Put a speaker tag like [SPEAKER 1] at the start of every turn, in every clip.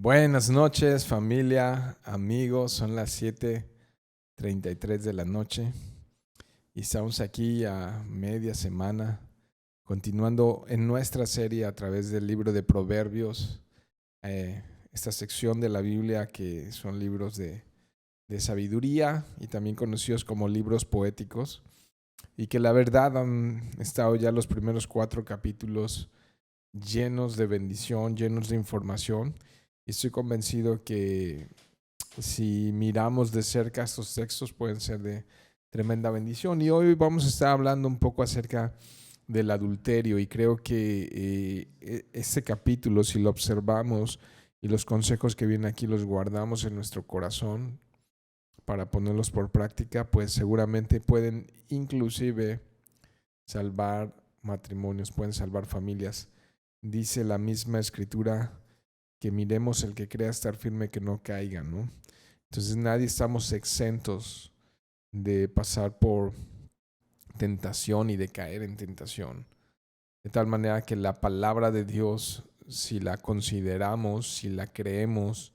[SPEAKER 1] Buenas noches, familia, amigos. Son las 7:33 de la noche y estamos aquí a media semana, continuando en nuestra serie a través del libro de Proverbios, esta sección de la Biblia que son libros de sabiduría y también conocidos como libros poéticos, y que la verdad han estado ya los primeros 4 capítulos llenos de bendición, llenos de información. Y estoy convencido que si miramos de cerca estos textos pueden ser de tremenda bendición. Y hoy vamos a estar hablando un poco acerca del adulterio, y creo que este capítulo, si lo observamos y los consejos que vienen aquí los guardamos en nuestro corazón para ponerlos por práctica, pues seguramente pueden inclusive salvar matrimonios, pueden salvar familias. Dice la misma escritura que miremos el que crea estar firme que no caiga, ¿no? Entonces nadie estamos exentos de pasar por tentación y de caer en tentación. De tal manera que la palabra de Dios, si la consideramos, si la creemos,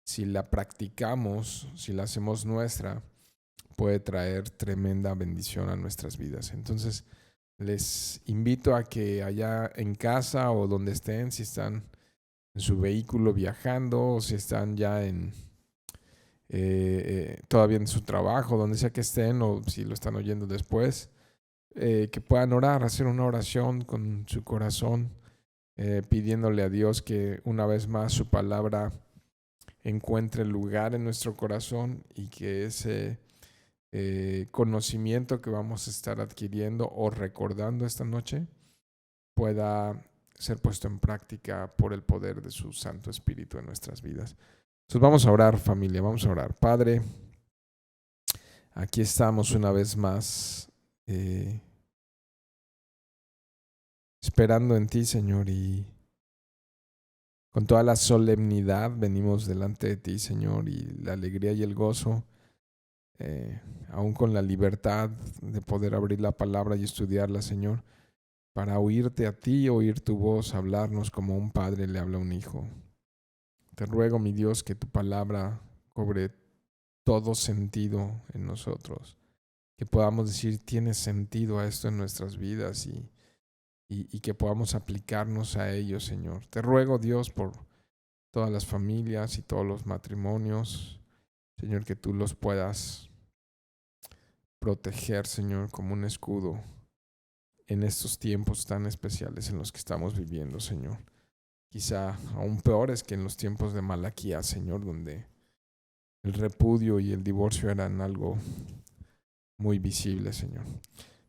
[SPEAKER 1] si la practicamos, si la hacemos nuestra, puede traer tremenda bendición a nuestras vidas. Entonces les invito a que allá en casa o donde estén, si están en su vehículo viajando o si están ya todavía en su trabajo, donde sea que estén, o si lo están oyendo después, que puedan orar, hacer una oración con su corazón, pidiéndole a Dios que una vez más su palabra encuentre lugar en nuestro corazón y que ese conocimiento que vamos a estar adquiriendo o recordando esta noche pueda ser puesto en práctica por el poder de su Santo Espíritu en nuestras vidas. Entonces vamos a orar, familia, vamos a orar. Padre, aquí estamos una vez más esperando en ti, Señor, y con toda la solemnidad venimos delante de ti, Señor, y la alegría y el gozo, aún con la libertad de poder abrir la palabra y estudiarla, Señor, para oírte a ti, oír tu voz, hablarnos como un padre le habla a un hijo. Te ruego, mi Dios, que tu palabra cobre todo sentido en nosotros, que podamos decir tiene sentido a esto en nuestras vidas y que podamos aplicarnos a ello, Señor. Te ruego, Dios, por todas las familias y todos los matrimonios, Señor, que tú los puedas proteger, Señor, como un escudo en estos tiempos tan especiales en los que estamos viviendo, Señor. Quizá aún peores que en los tiempos de Malaquías, Señor, donde el repudio y el divorcio eran algo muy visible, Señor.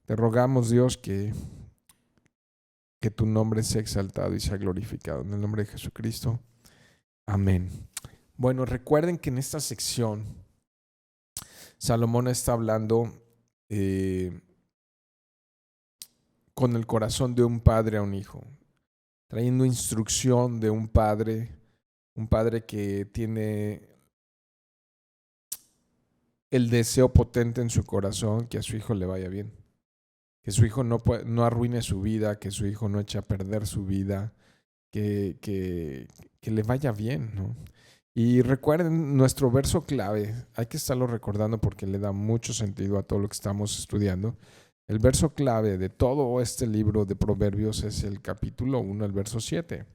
[SPEAKER 1] Te rogamos, Dios, que tu nombre sea exaltado y sea glorificado. En el nombre de Jesucristo. Amén. Bueno, recuerden que en esta sección Salomón está hablando con el corazón de un padre a un hijo, trayendo instrucción de un padre que tiene el deseo potente en su corazón que a su hijo le vaya bien, que su hijo no arruine su vida, que su hijo no eche a perder su vida, que le vaya bien, ¿no? Y recuerden nuestro verso clave, hay que estarlo recordando porque le da mucho sentido a todo lo que estamos estudiando. El verso clave de todo este libro de Proverbios es el capítulo 1, el verso 7,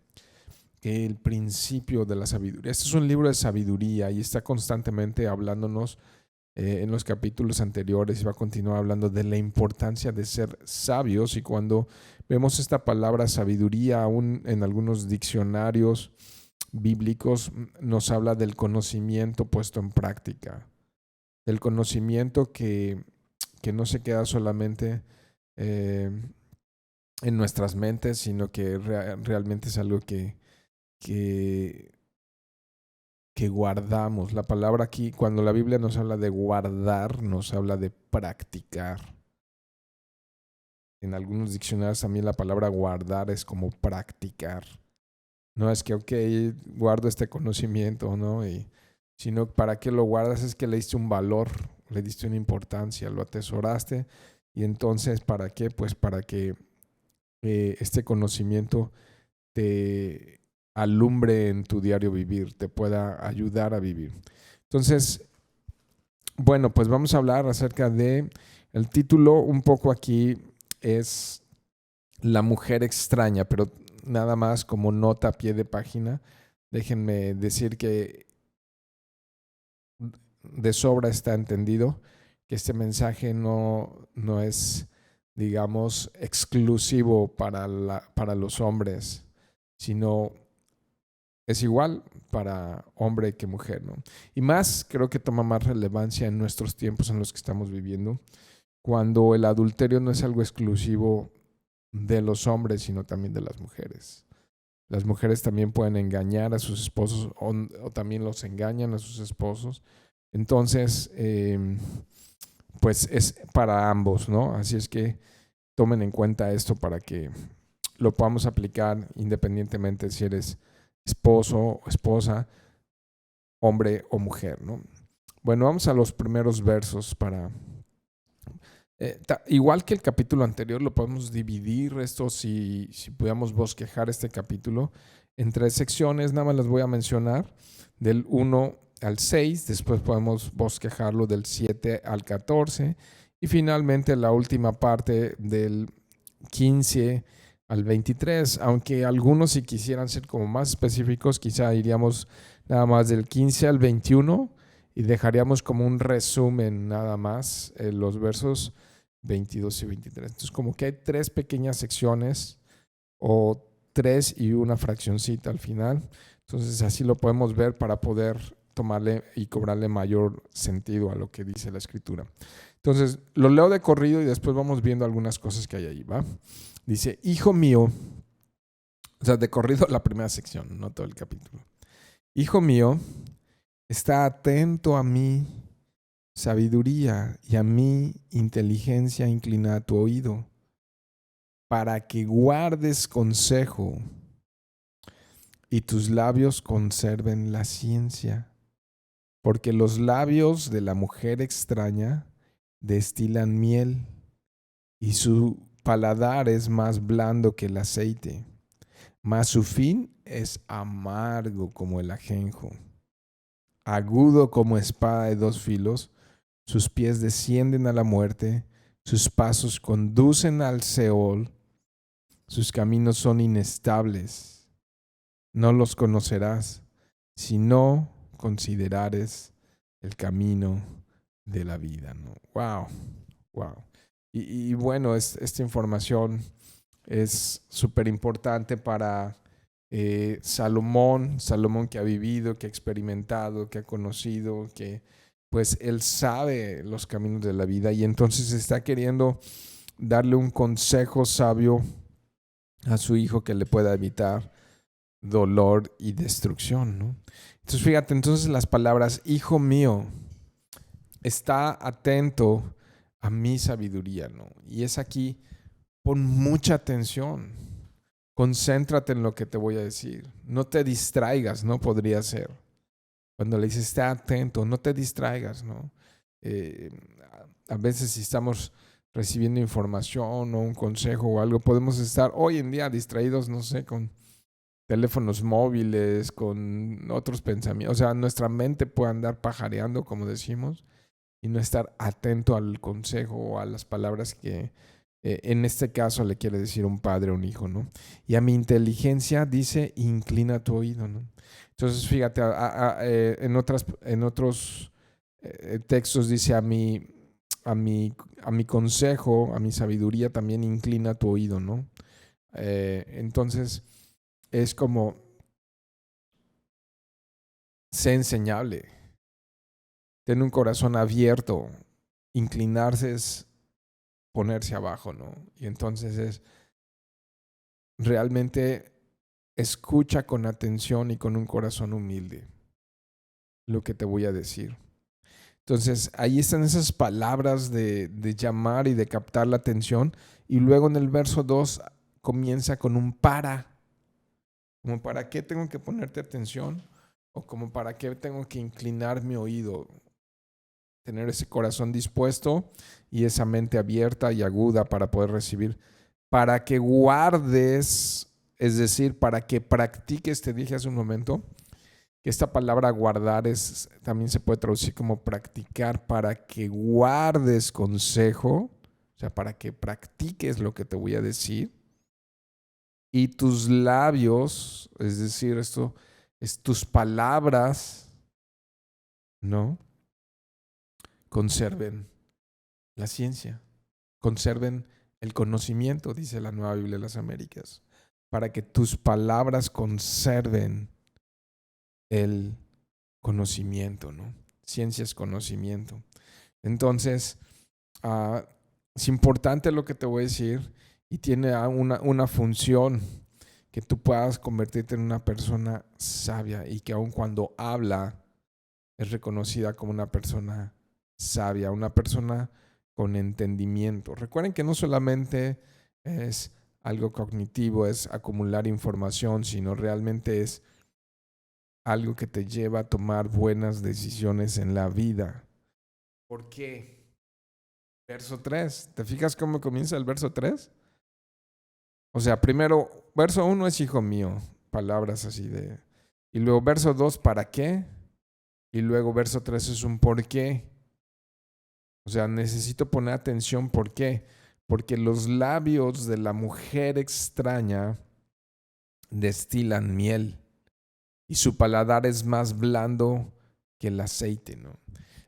[SPEAKER 1] el principio de la sabiduría. Este es un libro de sabiduría y está constantemente hablándonos en los capítulos anteriores, y va a continuar hablando de la importancia de ser sabios. Y cuando vemos esta palabra sabiduría, aún en algunos diccionarios bíblicos, nos habla del conocimiento puesto en práctica, del conocimiento que no se queda solamente en nuestras mentes, sino que realmente es algo que guardamos. La palabra aquí, cuando la Biblia nos habla de guardar, nos habla de practicar. En algunos diccionarios también la palabra guardar es como practicar. No es que, ok, guardo este conocimiento, ¿no? Sino para qué lo guardas es que le diste un valor, le diste una importancia, lo atesoraste. Y entonces, ¿para qué? Pues para que este conocimiento te alumbre en tu diario vivir, te pueda ayudar a vivir. Entonces, bueno, pues vamos a hablar acerca de el título. Un poco aquí es La mujer extraña, pero nada más como nota a pie de página. Déjenme decir que de sobra está entendido que este mensaje no es, digamos, exclusivo para los hombres, sino es igual para hombre que mujer, ¿no? Y más, creo que toma más relevancia en nuestros tiempos en los que estamos viviendo, cuando el adulterio no es algo exclusivo de los hombres, sino también de las mujeres. Las mujeres también pueden engañar a sus esposos o también los engañan a sus esposos. Entonces, pues es para ambos, ¿no? Así es que tomen en cuenta esto para que lo podamos aplicar independientemente si eres esposo o esposa, hombre o mujer, ¿no? Bueno, vamos a los primeros versos para... igual que el capítulo anterior, lo podemos dividir esto si pudiéramos bosquejar este capítulo en 3 secciones. Nada más las voy a mencionar del 1 al 6, después podemos bosquejarlo del 7 al 14 y finalmente la última parte del 15 al 23, aunque algunos si quisieran ser como más específicos, quizá iríamos nada más del 15 al 21 y dejaríamos como un resumen nada más los versos 22 y 23. Entonces como que hay 3 pequeñas secciones o 3 y una fraccioncita al final. Entonces así lo podemos ver para poder tomarle y cobrarle mayor sentido a lo que dice la escritura. Entonces lo leo de corrido y después vamos viendo algunas cosas que hay ahí, ¿va? Dice, hijo mío, o sea, de corrido la primera sección, no todo el capítulo. Hijo mío, está atento a mi sabiduría y a mi inteligencia, inclina tu oído, para que guardes consejo y tus labios conserven la ciencia, porque los labios de la mujer extraña destilan miel y su paladar es más blando que el aceite, mas su fin es amargo como el ajenjo, agudo como espada de 2 filos. Sus pies descienden a la muerte, sus pasos conducen al Seol, sus caminos son inestables. No los conocerás si no considerares el camino de la vida, ¿no? Wow, wow. Y bueno, esta información es súper importante para Salomón que ha vivido, que ha experimentado, que ha conocido, que pues él sabe los caminos de la vida y entonces está queriendo darle un consejo sabio a su hijo que le pueda evitar dolor y destrucción, ¿no? Entonces fíjate, entonces las palabras, hijo mío, está atento a mi sabiduría, ¿no? Y es aquí, pon mucha atención, concéntrate en lo que te voy a decir, no te distraigas, no podría ser. Cuando le dices, está atento, no te distraigas, ¿no? Eh, a veces si estamos recibiendo información o un consejo o algo, podemos estar hoy en día distraídos, no sé, con teléfonos móviles, con otros pensamientos. O sea, nuestra mente puede andar pajareando, como decimos, y no estar atento al consejo o a las palabras que en este caso le quiere decir un padre a un hijo, ¿no? Y a mi inteligencia dice, inclina tu oído, ¿no? Entonces, fíjate, en otros textos dice, a mi consejo, a mi sabiduría también inclina tu oído, ¿no? Entonces, es como, sé enseñable, ten un corazón abierto, inclinarse es ponerse abajo, ¿no? Y entonces es realmente escucha con atención y con un corazón humilde lo que te voy a decir. Entonces, ahí están esas palabras de llamar y de captar la atención. Y luego en el verso 2 comienza con un para. Como para qué tengo que ponerte atención o como para qué tengo que inclinar mi oído. Tener ese corazón dispuesto y esa mente abierta y aguda para poder recibir. Para que guardes Es decir, para que practiques, te dije hace un momento, que esta palabra guardar también se puede traducir como practicar, para que guardes consejo, o sea, para que practiques lo que te voy a decir, y tus labios, es decir, esto es tus palabras, ¿no? Conserven la ciencia, conserven el conocimiento, dice la Nueva Biblia de las Américas, para que tus palabras conserven el conocimiento, ¿no? Ciencia es conocimiento. Entonces, es importante lo que te voy a decir y tiene una función, que tú puedas convertirte en una persona sabia y que aun cuando habla es reconocida como una persona sabia, una persona con entendimiento. Recuerden que no solamente es algo cognitivo, es acumular información, sino realmente es algo que te lleva a tomar buenas decisiones en la vida. ¿Por qué? Verso 3. ¿Te fijas cómo comienza el verso 3? O sea, primero, verso 1 es hijo mío, palabras así de... Y luego verso 2, ¿para qué? Y luego verso 3 es un por qué. O sea, necesito poner atención, ¿por qué? Porque los labios de la mujer extraña destilan miel y su paladar es más blando que el aceite, ¿no?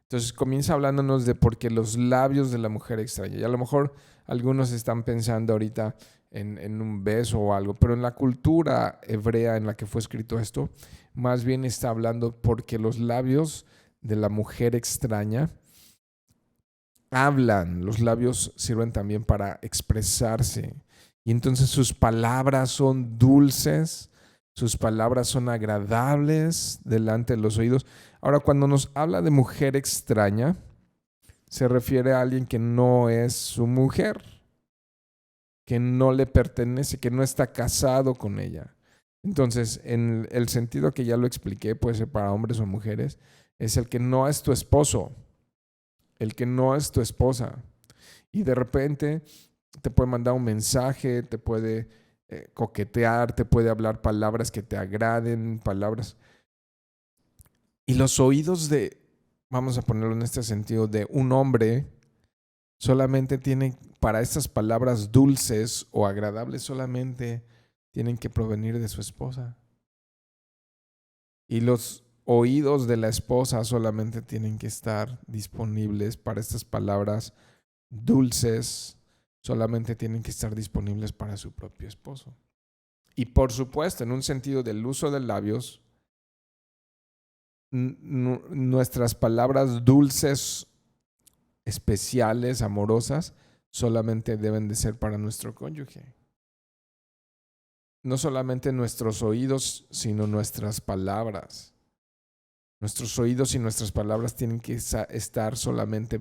[SPEAKER 1] Entonces comienza hablándonos de por qué los labios de la mujer extraña. Y a lo mejor algunos están pensando ahorita en un beso o algo, pero en la cultura hebrea en la que fue escrito esto, más bien está hablando porque los labios de la mujer extraña hablan, los labios sirven también para expresarse. Y entonces sus palabras son dulces, sus palabras son agradables delante de los oídos. Ahora, cuando nos habla de mujer extraña, se refiere a alguien que no es su mujer, que no le pertenece, que no está casado con ella. Entonces, en el sentido que ya lo expliqué, puede ser para hombres o mujeres, es el que no es tu esposo, el que no es tu esposa. Y de repente te puede mandar un mensaje, te puede coquetear, te puede hablar palabras que te agraden, palabras. Y los oídos vamos a ponerlo en este sentido, de un hombre solamente tienen, para estas palabras dulces o agradables, solamente tienen que provenir de su esposa. Y los oídos de la esposa solamente tienen que estar disponibles para estas palabras dulces, solamente tienen que estar disponibles para su propio esposo. Y por supuesto, en un sentido del uso de labios, nuestras palabras dulces, especiales, amorosas, solamente deben de ser para nuestro cónyuge. No solamente nuestros oídos, sino nuestras palabras. Nuestros oídos y nuestras palabras tienen que estar solamente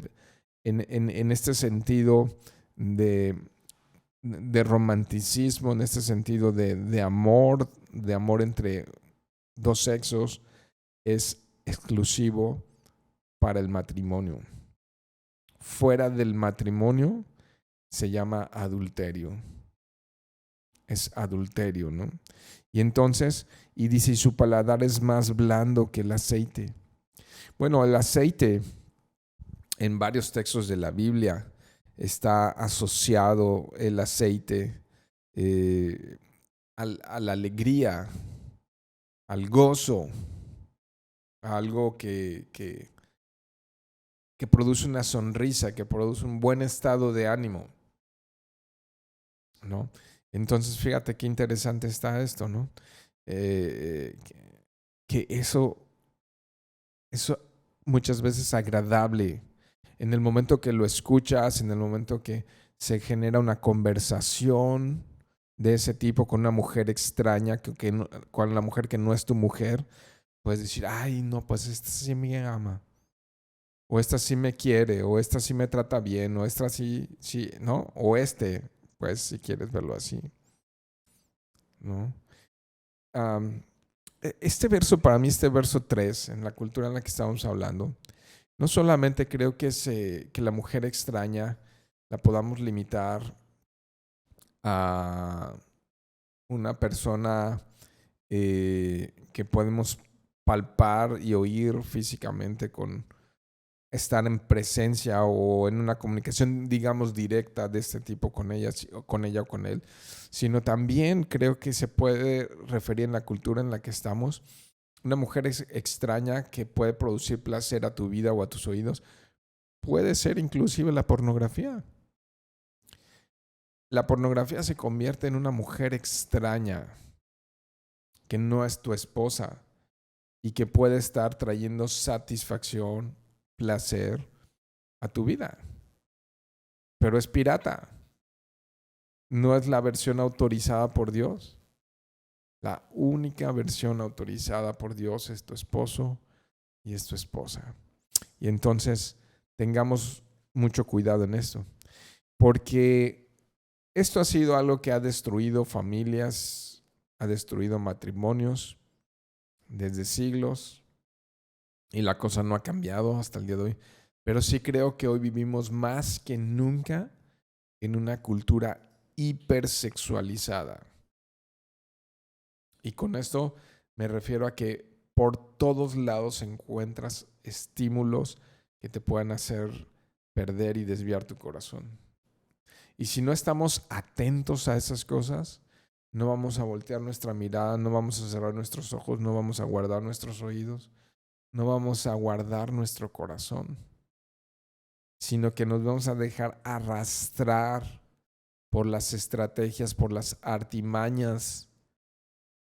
[SPEAKER 1] en este sentido de romanticismo, en este sentido de amor entre dos sexos, es exclusivo para el matrimonio. Fuera del matrimonio se llama adulterio. Es adulterio, ¿no? Y entonces, y dice, su paladar es más blando que el aceite. Bueno, el aceite en varios textos de la Biblia está asociado el aceite a la alegría, al gozo, a algo que produce una sonrisa, que produce un buen estado de ánimo, ¿no? Entonces, fíjate qué interesante está esto, ¿no? Que eso muchas veces es agradable. En el momento que lo escuchas, en el momento que se genera una conversación de ese tipo con una mujer extraña, con la mujer que no es tu mujer, puedes decir, ay, no, pues esta sí me ama, o esta sí me quiere, o esta sí me trata bien, o esta sí, ¿no? O pues si quieres verlo así, ¿no? Este verso, para mí, este verso 3, en la cultura en la que estamos hablando, no solamente creo que la mujer extraña la podamos limitar a una persona que podemos palpar y oír físicamente con estar en presencia o en una comunicación, digamos, directa de este tipo con ella o con él, sino también creo que se puede referir en la cultura en la que estamos. Una mujer extraña que puede producir placer a tu vida o a tus oídos puede ser inclusive la pornografía. La pornografía se convierte en una mujer extraña que no es tu esposa y que puede estar trayendo satisfacción, placer a tu vida. Pero es pirata. No es la versión autorizada por Dios. La única versión autorizada por Dios es tu esposo y es tu esposa. Y entonces tengamos mucho cuidado en esto, porque esto ha sido algo que ha destruido familias, ha destruido matrimonios desde siglos y la cosa no ha cambiado hasta el día de hoy. Pero sí creo que hoy vivimos más que nunca en una cultura hipersexualizada. Y con esto me refiero a que por todos lados encuentras estímulos que te puedan hacer perder y desviar tu corazón. Y si no estamos atentos a esas cosas, no vamos a voltear nuestra mirada, no vamos a cerrar nuestros ojos, no vamos a guardar nuestros oídos, no vamos a guardar nuestro corazón, sino que nos vamos a dejar arrastrar por las estrategias, por las artimañas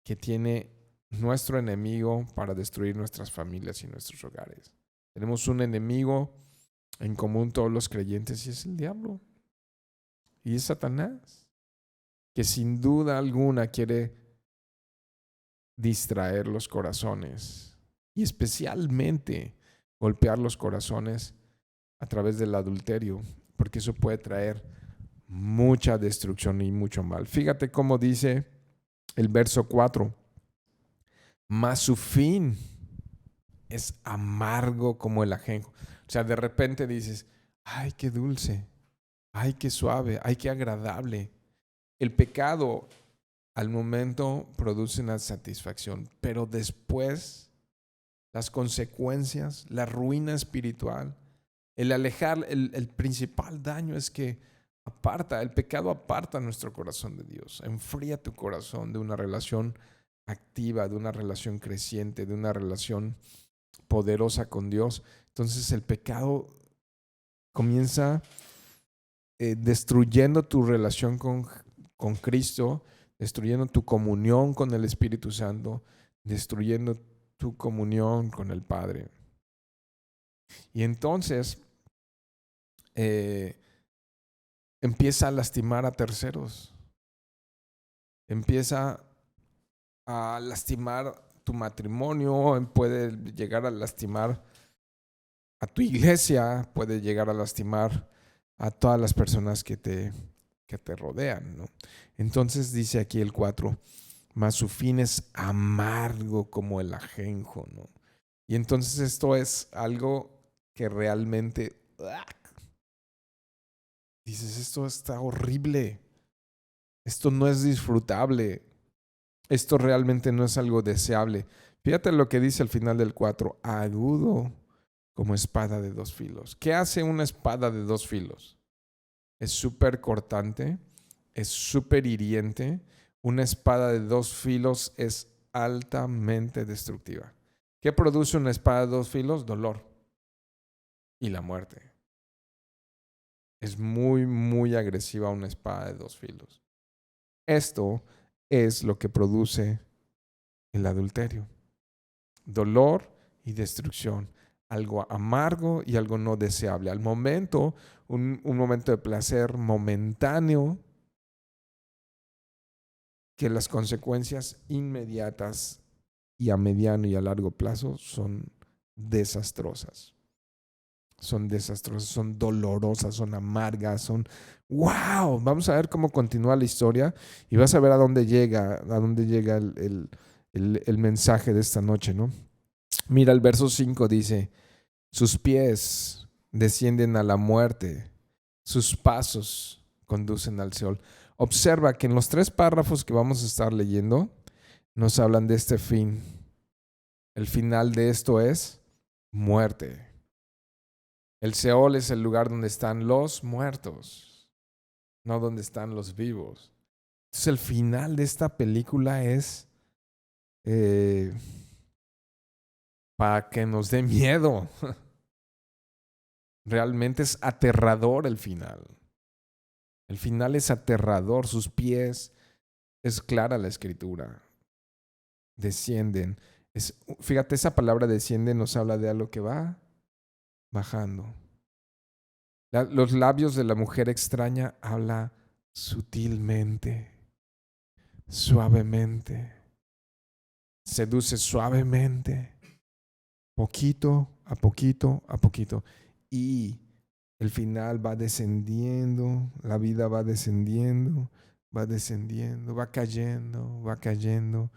[SPEAKER 1] que tiene nuestro enemigo para destruir nuestras familias y nuestros hogares. Tenemos un enemigo en común todos los creyentes y es el diablo. Y es Satanás, que sin duda alguna quiere distraer los corazones y especialmente golpear los corazones a través del adulterio, porque eso puede traer mucha destrucción y mucho mal. Fíjate cómo dice el verso 4. Mas su fin es amargo como el ajenjo. O sea, de repente dices, ay, qué dulce, ay, qué suave, ay, qué agradable. El pecado al momento produce una satisfacción, pero después las consecuencias, la ruina espiritual, el alejar, el principal daño es que el pecado aparta nuestro corazón de Dios, enfría tu corazón de una relación activa, de una relación creciente, de una relación poderosa con Dios. Entonces el pecado comienza destruyendo tu relación con Cristo, destruyendo tu comunión con el Espíritu Santo, destruyendo tu comunión con el Padre. Y entonces empieza a lastimar a terceros, empieza a lastimar tu matrimonio, puede llegar a lastimar a tu iglesia, puede llegar a lastimar a todas las personas que te rodean, ¿no? Entonces dice aquí el 4, mas su fin es amargo como el ajenjo, ¿no? Y entonces esto es algo que realmente dices, esto está horrible, esto no es disfrutable, esto realmente no es algo deseable. Fíjate lo que dice al final del 4, agudo como espada de dos filos. ¿Qué hace una espada de dos filos? Es súper cortante, es súper hiriente. Una espada de dos filos es altamente destructiva. ¿Qué produce una espada de dos filos? Dolor y la muerte. Es muy, muy agresiva una espada de dos filos. Esto es lo que produce el adulterio. Dolor y destrucción. Algo amargo y algo no deseable. Al momento, un momento de placer momentáneo, que las consecuencias inmediatas y a mediano y a largo plazo son desastrosas. Son desastrosas, son dolorosas, son amargas, son wow. Vamos a ver cómo continúa la historia y vas a ver a dónde llega el mensaje de esta noche, ¿no? Mira, el verso 5 dice, sus pies descienden a la muerte, sus pasos conducen al Seol. observa que en los 3 párrafos que vamos a estar leyendo nos hablan de este fin. El final de esto es muerte. El Seol es el lugar donde están los muertos, no donde están los vivos. Entonces el final de esta película es para que nos dé miedo. Realmente es aterrador el final. El final es aterrador. Sus pies, es clara la escritura. Descienden. Fíjate, esa palabra desciende nos habla de algo que va bajando. Los labios de la mujer extraña habla sutilmente, suavemente. Seduce suavemente, poquito a poquito a poquito. Y el final va descendiendo, la vida va descendiendo, va descendiendo, va cayendo, va cayendo,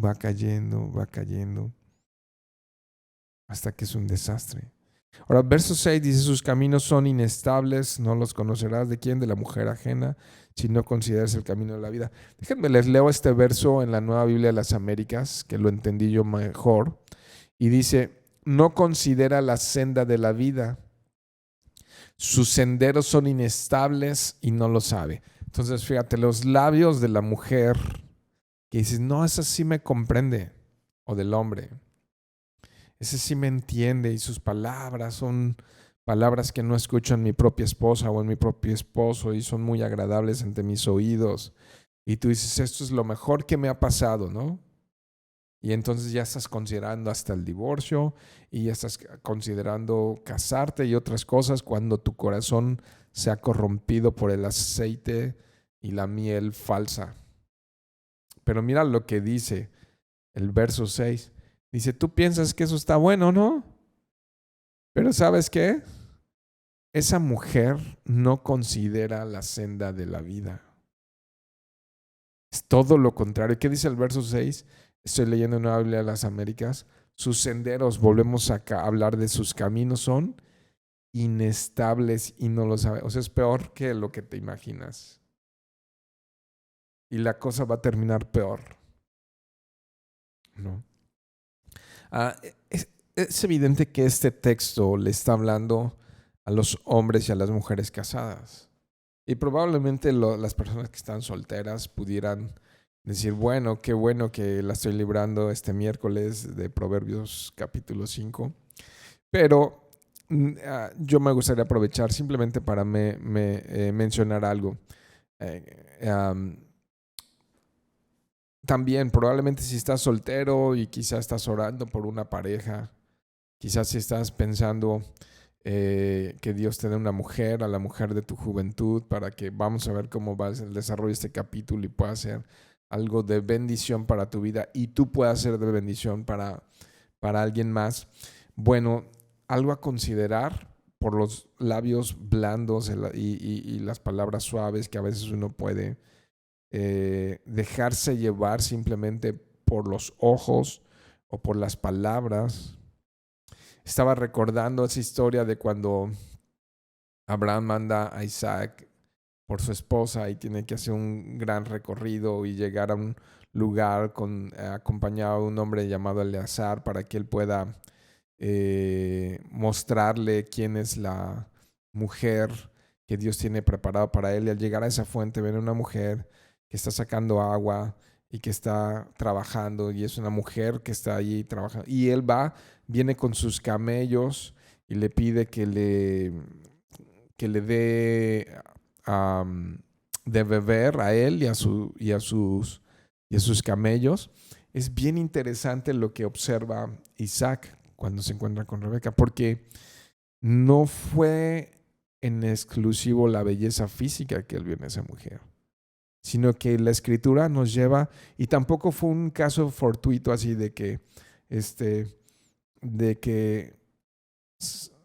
[SPEAKER 1] va cayendo, va cayendo, hasta que es un desastre. Ahora, verso 6 dice, sus caminos son inestables, no los conocerás. ¿De quién? De la mujer ajena, si no consideras el camino de la vida. Déjenme, les leo este verso en la Nueva Biblia de las Américas, que lo entendí yo mejor. Y dice, no considera la senda de la vida. Sus senderos son inestables y no lo sabe. Entonces, fíjate, los labios de la mujer, que dices, no, esa sí me comprende, o del hombre. Ese sí me entiende y sus palabras son palabras que no escucho en mi propia esposa o en mi propio esposo y son muy agradables ante mis oídos. Y tú dices, esto es lo mejor que me ha pasado, ¿no? Y entonces ya estás considerando hasta el divorcio y ya estás considerando casarte y otras cosas cuando tu corazón se ha corrompido por el aceite y la miel falsa. Pero mira lo que dice el verso 6. Dice, tú piensas que eso está bueno, ¿no? Pero ¿sabes qué? Esa mujer no considera la senda de la vida. Es todo lo contrario. ¿Qué dice el verso 6? Estoy leyendo en la Biblia de las Américas. Sus senderos, volvemos a hablar de sus caminos, son inestables y no lo sabe. O sea, es peor que lo que te imaginas. Y la cosa va a terminar peor, ¿no? Es evidente que este texto le está hablando a los hombres y a las mujeres casadas. Y probablemente las personas que están solteras pudieran decir, bueno que la estoy librando este miércoles de Proverbios capítulo 5. Pero yo me gustaría aprovechar simplemente para mencionar algo. También probablemente si estás soltero y quizás estás orando por una pareja, quizás si estás pensando que Dios te dé una mujer, a la mujer de tu juventud, para que vamos a ver cómo va el desarrollo de este capítulo y pueda ser algo de bendición para tu vida y tú puedas ser de bendición para alguien más. Bueno, algo a considerar por los labios blandos y las palabras suaves que a veces uno puede dejarse llevar simplemente por los ojos o por las palabras. Estaba recordando esa historia de cuando Abraham manda a Isaac por su esposa y tiene que hacer un gran recorrido y llegar a un lugar acompañado de un hombre llamado Eleazar para que él pueda mostrarle quién es la mujer que Dios tiene preparado para él. Y al llegar a esa fuente ven una mujer que está sacando agua y que está trabajando, y es una mujer que está allí trabajando. Y él viene con sus camellos y le pide que le dé de beber a él y a sus camellos. Es bien interesante lo que observa Isaac cuando se encuentra con Rebeca, porque no fue en exclusivo la belleza física que él vio en esa mujer, sino que la escritura nos lleva, y tampoco fue un caso fortuito así de que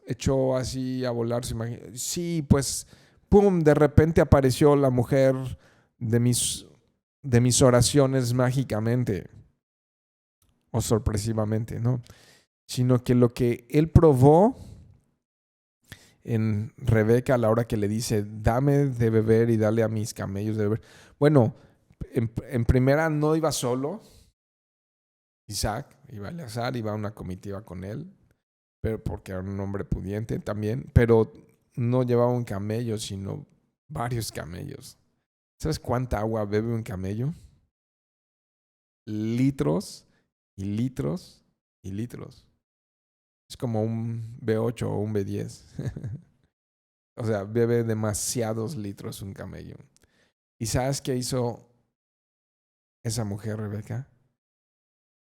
[SPEAKER 1] echó así a volar su imaginación. Sí, pues, pum, de repente apareció la mujer de mis oraciones mágicamente o sorpresivamente, ¿no? Sino que lo que él probó en Rebeca a la hora que le dice, dame de beber y dale a mis camellos de beber. Bueno, en primera no iba solo Isaac, iba Eleazar, iba una comitiva con él, pero porque era un hombre pudiente también, pero no llevaba un camello, sino varios camellos. ¿Sabes cuánta agua bebe un camello? Litros y litros y litros. Es como un B8 o un B10. O sea, bebe demasiados litros un camello. ¿Y sabes qué hizo esa mujer, Rebeca?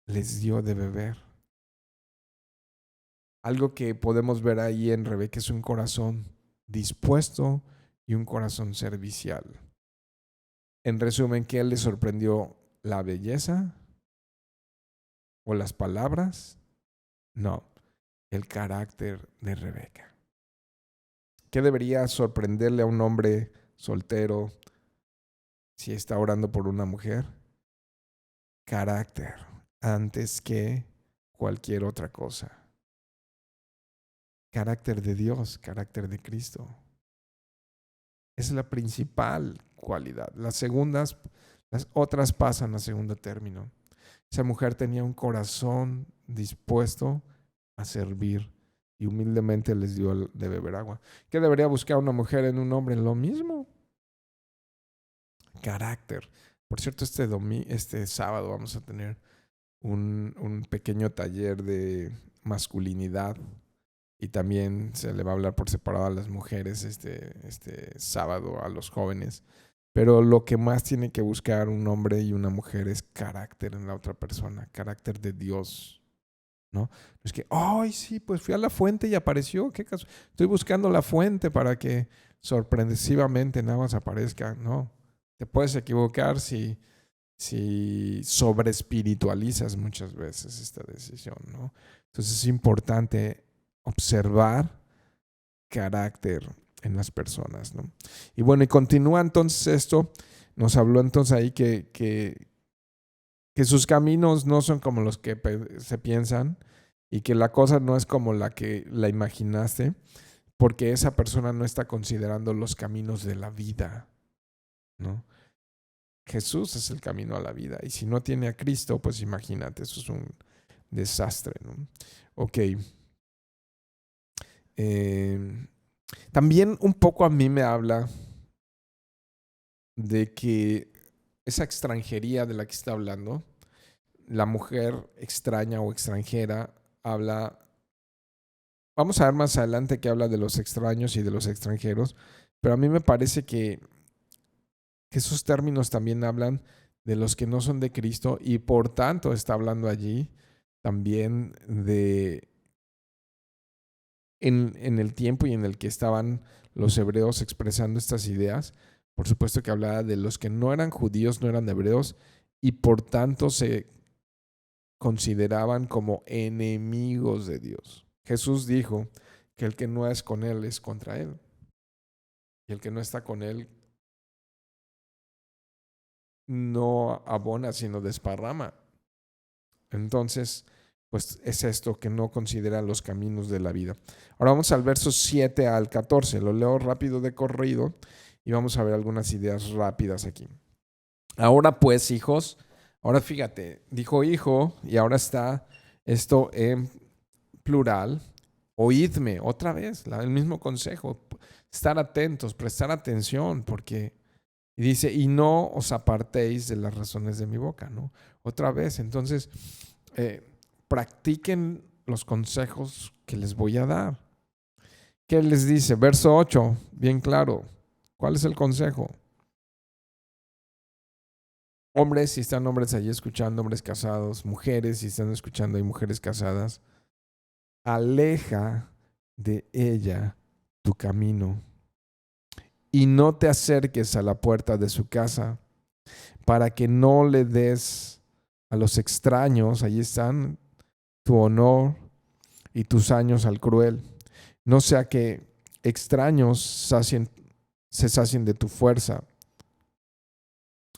[SPEAKER 1] Les dio de beber. Algo que podemos ver ahí en Rebeca es un corazón dispuesto y un corazón servicial. En resumen, ¿qué le sorprendió? ¿La belleza o las palabras? No, el carácter de Rebeca. ¿Qué debería sorprenderle a un hombre soltero si está orando por una mujer? Carácter, antes que cualquier otra cosa. Carácter de Dios, carácter de Cristo. Es la principal cualidad. Las otras pasan a segundo término. Esa mujer tenía un corazón dispuesto a servir y humildemente les dio de beber agua. ¿Qué debería buscar una mujer en un hombre? Lo mismo. Carácter. Por cierto, este sábado vamos a tener un pequeño taller de masculinidad y también se le va a hablar por separado a las mujeres este sábado, a los jóvenes. Pero lo que más tiene que buscar un hombre y una mujer es carácter en la otra persona, carácter de Dios, ¿no? No es que, ay, sí, pues fui a la fuente y apareció, ¿qué caso? Estoy buscando la fuente para que sorpresivamente nada más aparezca. No, te puedes equivocar si sobreespiritualizas muchas veces esta decisión, ¿no? Entonces es importante observar carácter en las personas, ¿no? Y bueno, y continúa entonces esto, nos habló entonces ahí que sus caminos no son como los que se piensan y que la cosa no es como la que la imaginaste, porque esa persona no está considerando los caminos de la vida, ¿no? Jesús es el camino a la vida. Y si no tiene a Cristo, pues imagínate, eso es un desastre, ¿no? Ok. También un poco a mí me habla de que esa extranjería de la que está hablando, la mujer extraña o extranjera, habla. Vamos a ver más adelante que habla de los extraños y de los extranjeros, pero a mí me parece que esos términos también hablan de los que no son de Cristo y por tanto está hablando allí también de en el tiempo y en el que estaban los hebreos expresando estas ideas. Por supuesto que hablaba de los que no eran judíos, no eran hebreos y por tanto se consideraban como enemigos de Dios. Jesús dijo que el que no es con él es contra él y el que no está con él no abona, sino desparrama. Entonces, pues es esto que no considera los caminos de la vida. Ahora vamos al verso 7 al 14. Lo leo rápido de corrido y vamos a ver algunas ideas rápidas aquí. Ahora pues, hijos, ahora fíjate, dijo hijo y ahora está esto en plural. Oídme otra vez, el mismo consejo. Estar atentos, prestar atención, porque y dice, y no os apartéis de las razones de mi boca, ¿no? Otra vez, entonces, practiquen los consejos que les voy a dar. ¿Qué les dice? Verso 8, bien claro. ¿Cuál es el consejo? Hombres, si están hombres allí escuchando, hombres casados, mujeres, si están escuchando, hay mujeres casadas, aleja de ella tu camino y no te acerques a la puerta de su casa para que no le des a los extraños, allí están, tu honor y tus años al cruel. No sea que extraños se sacien de tu fuerza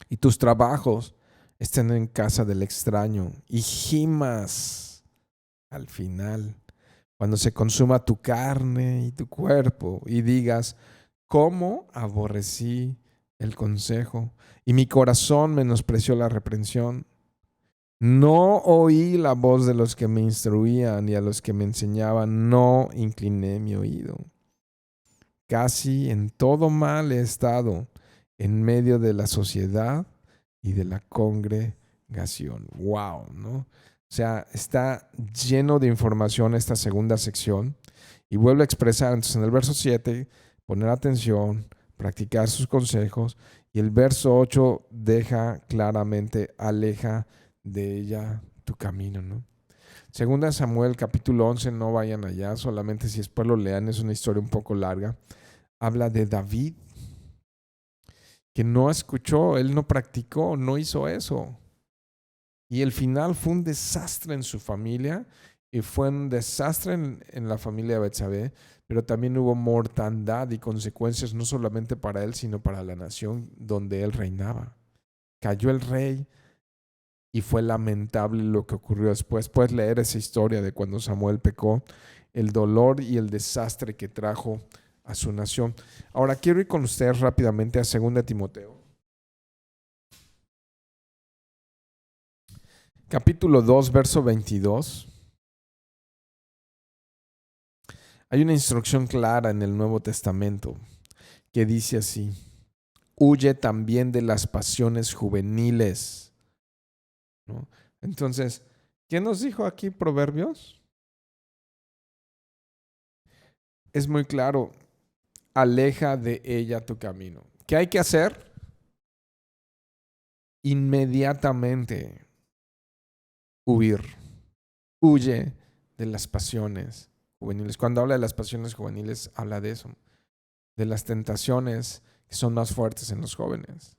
[SPEAKER 1] y tus trabajos estén en casa del extraño y gimas al final cuando se consuma tu carne y tu cuerpo y digas, ¿cómo aborrecí el consejo y mi corazón menospreció la reprensión? No oí la voz de los que me instruían y a los que me enseñaban no incliné mi oído. Casi en todo mal he estado en medio de la sociedad y de la congregación. Wow, ¿no? O sea, está lleno de información esta segunda sección y vuelve a expresar entonces en el verso 7, poner atención, practicar sus consejos, y el verso 8 deja claramente, aleja de ella tu camino, ¿no? Segunda Samuel capítulo 11, no vayan allá, solamente si después lo lean, es una historia un poco larga. Habla de David, que no escuchó, él no practicó, no hizo eso. Y el final fue un desastre en su familia y fue un desastre en la familia de Betsabé, pero también hubo mortandad y consecuencias no solamente para él, sino para la nación donde él reinaba. Cayó el rey y fue lamentable lo que ocurrió después. Puedes leer esa historia de cuando Samuel pecó, el dolor y el desastre que trajo a su nación. Ahora quiero ir con ustedes rápidamente a 2 Timoteo. Capítulo 2, verso 22. Hay una instrucción clara en el Nuevo Testamento que dice así: huye también de las pasiones juveniles, ¿no? Entonces, ¿qué nos dijo aquí Proverbios? Es muy claro, aleja de ella tu camino. ¿Qué hay que hacer? Inmediatamente huir. Huye de las pasiones juveniles. Cuando habla de las pasiones juveniles, habla de eso, de las tentaciones que son más fuertes en los jóvenes.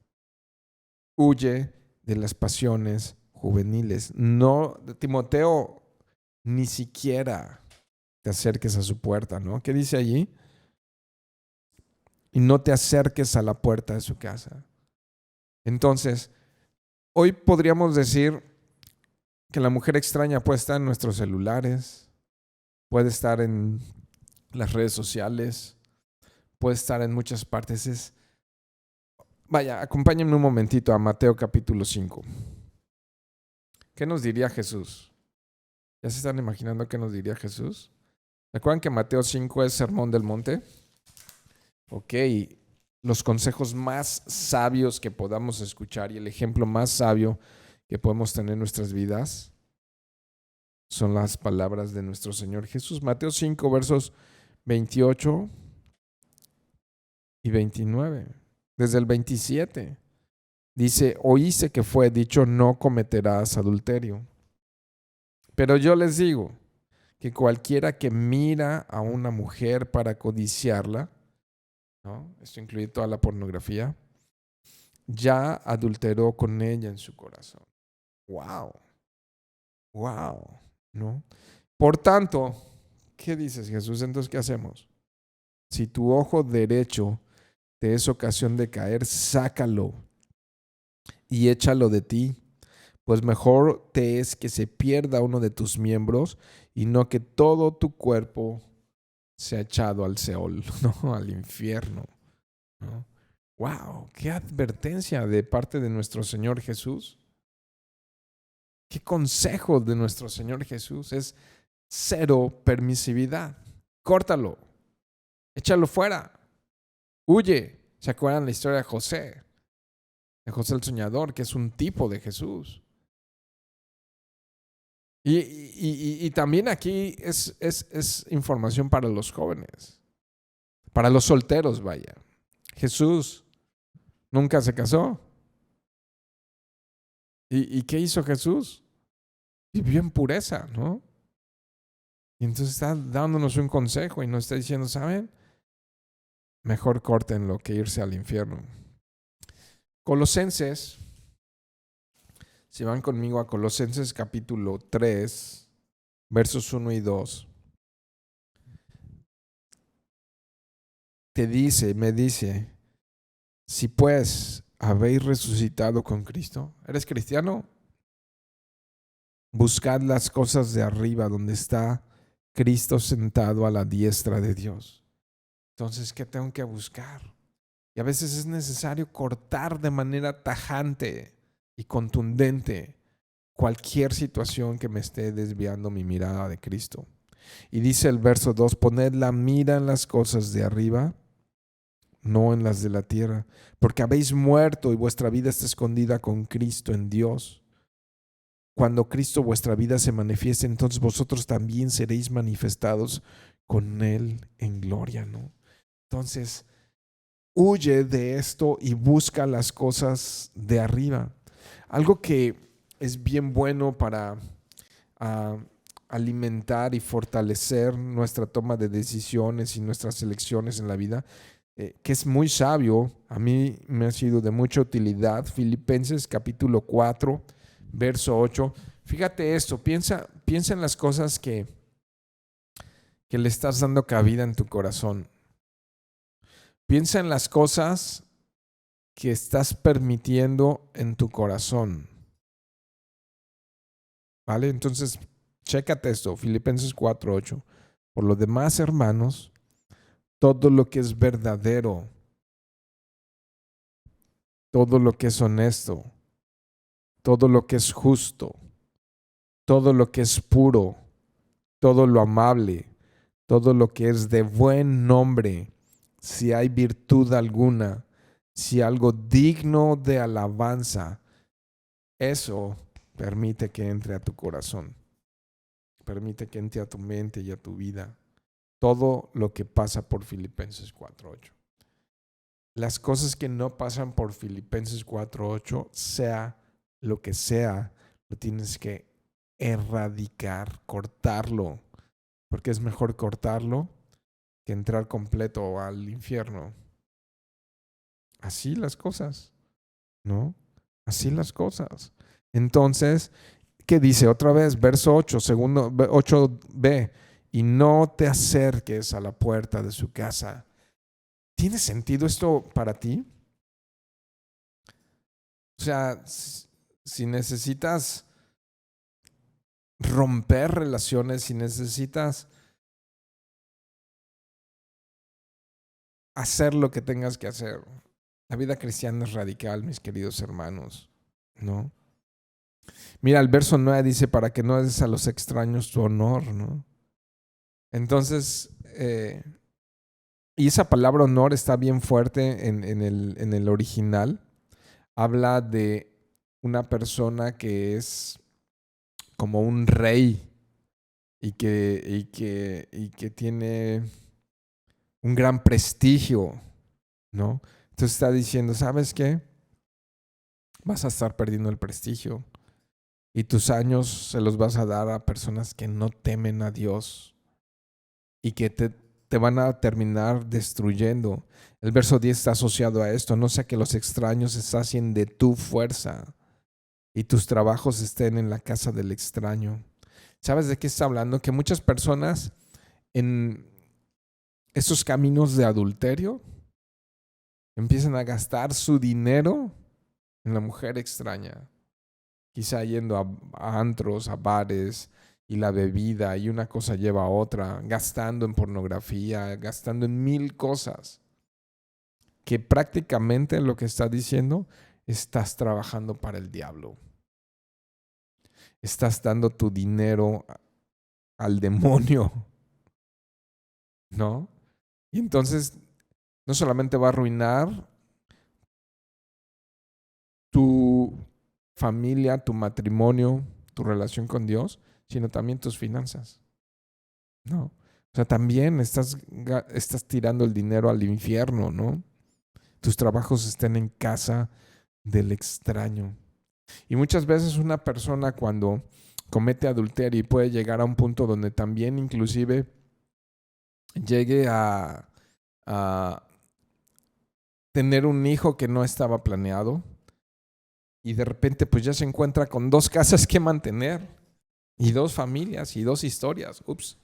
[SPEAKER 1] Huye de las pasiones juveniles. No, Timoteo, ni siquiera te acerques a su puerta, ¿no? ¿Qué dice allí? Y no te acerques a la puerta de su casa. Entonces, hoy podríamos decir que la mujer extraña puede estar en nuestros celulares, puede estar en las redes sociales, puede estar en muchas partes. Vaya, acompáñenme un momentito a Mateo capítulo 5. ¿Qué nos diría Jesús? ¿Ya se están imaginando qué nos diría Jesús? ¿Recuerdan que Mateo 5 es Sermón del Monte? Ok, los consejos más sabios que podamos escuchar y el ejemplo más sabio que podemos tener en nuestras vidas son las palabras de nuestro Señor Jesús. Mateo 5, versos 28 y 29. Desde el 27 dice: oíste que fue dicho, no cometerás adulterio. Pero yo les digo que cualquiera que mira a una mujer para codiciarla, ¿no? Esto incluye toda la pornografía, ya adulteró con ella en su corazón. Wow, wow, ¿no? Por tanto, ¿qué dices, Jesús? Entonces, ¿qué hacemos? Si tu ojo derecho te es ocasión de caer, sácalo y échalo de ti, pues mejor te es que se pierda uno de tus miembros y no que todo tu cuerpo sea echado al Seol, ¿no? Al infierno, ¿no? Wow, qué advertencia de parte de nuestro Señor Jesús. Qué consejo de nuestro Señor Jesús. Es cero permisividad. Córtalo, échalo fuera, huye. ¿Se acuerdan la historia de José el soñador, que es un tipo de Jesús? Y también aquí es información para los jóvenes, para los solteros, vaya. Jesús nunca se casó. ¿Y qué hizo Jesús? Vivió en pureza, ¿no? Y entonces está dándonos un consejo y nos está diciendo, ¿saben? Mejor córtenlo que irse al infierno. Colosenses, si van conmigo a Colosenses capítulo 3, versos 1 y 2, me dice, si pues habéis resucitado con Cristo, ¿eres cristiano? Buscad las cosas de arriba donde está Cristo sentado a la diestra de Dios. Entonces, ¿qué tengo que buscar? Y a veces es necesario cortar de manera tajante y contundente cualquier situación que me esté desviando mi mirada de Cristo. Y dice el verso 2, poned la mira en las cosas de arriba, no en las de la tierra, porque habéis muerto y vuestra vida está escondida con Cristo en Dios. Cuando Cristo vuestra vida se manifieste, entonces vosotros también seréis manifestados con Él en gloria, ¿no? Entonces, huye de esto y busca las cosas de arriba. Algo que es bien bueno para alimentar y fortalecer nuestra toma de decisiones y nuestras elecciones en la vida, que es muy sabio, a mí me ha sido de mucha utilidad. Filipenses capítulo 4, verso 8. Fíjate esto, piensa en las cosas que le estás dando cabida en tu corazón. Piensa en las cosas que estás permitiendo en tu corazón. ¿Vale? Entonces, chécate esto, Filipenses 4:8. Por lo demás, hermanos, todo lo que es verdadero, todo lo que es honesto, todo lo que es justo, todo lo que es puro, todo lo amable, todo lo que es de buen nombre, si hay virtud alguna, si algo digno de alabanza, eso permite que entre a tu corazón, permite que entre a tu mente y a tu vida. Todo lo que pasa por Filipenses 4:8. Las cosas que no pasan por Filipenses 4:8, sea lo que sea, lo tienes que erradicar, cortarlo, porque es mejor cortarlo que entrar completo al infierno. Así las cosas, ¿no? Así las cosas. Entonces, ¿qué dice? Otra vez, verso 8, segundo 8b, y no te acerques a la puerta de su casa. ¿Tiene sentido esto para ti? O sea, si necesitas romper relaciones, si necesitas hacer lo que tengas que hacer, la vida cristiana es radical, mis queridos hermanos, ¿no? Mira, el verso 9 dice, para que no des a los extraños tu honor, ¿no? Entonces, y esa palabra honor está bien fuerte en el original. Habla de una persona que es como un rey y que tiene un gran prestigio, ¿no? Entonces está diciendo, ¿sabes qué? Vas a estar perdiendo el prestigio y tus años se los vas a dar a personas que no temen a Dios y que te van a terminar destruyendo. El verso 10 está asociado a esto, no sea que los extraños se sacien de tu fuerza y tus trabajos estén en la casa del extraño. ¿Sabes de qué está hablando? Que muchas personas en esos caminos de adulterio empiezan a gastar su dinero en la mujer extraña, quizá yendo a antros, a bares, y la bebida, y una cosa lleva a otra, gastando en pornografía, gastando en mil cosas, que prácticamente lo que está diciendo, estás trabajando para el diablo. Estás dando tu dinero al demonio, ¿no? Y entonces no solamente va a arruinar tu familia, tu matrimonio, tu relación con Dios, sino también tus finanzas, ¿no? O sea, también estás tirando el dinero al infierno, ¿no? Tus trabajos estén en casa del extraño. Y muchas veces una persona cuando comete adulterio y puede llegar a un punto donde también inclusive llegue a tener un hijo que no estaba planeado y de repente pues ya se encuentra con 2 casas que mantener y 2 familias y 2 historias. Ups.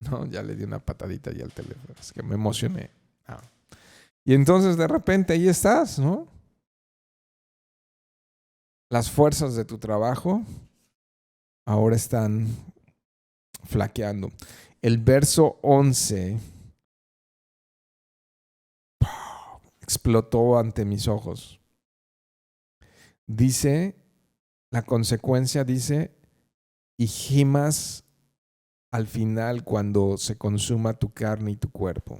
[SPEAKER 1] No, ya le di una patadita ya al teléfono, es que me emocioné. Y entonces de repente ahí estás, ¿no? Las fuerzas de tu trabajo ahora están flaqueando. El verso 11 explotó ante mis ojos. Dice, la consecuencia dice, y gimas al final cuando se consuma tu carne y tu cuerpo.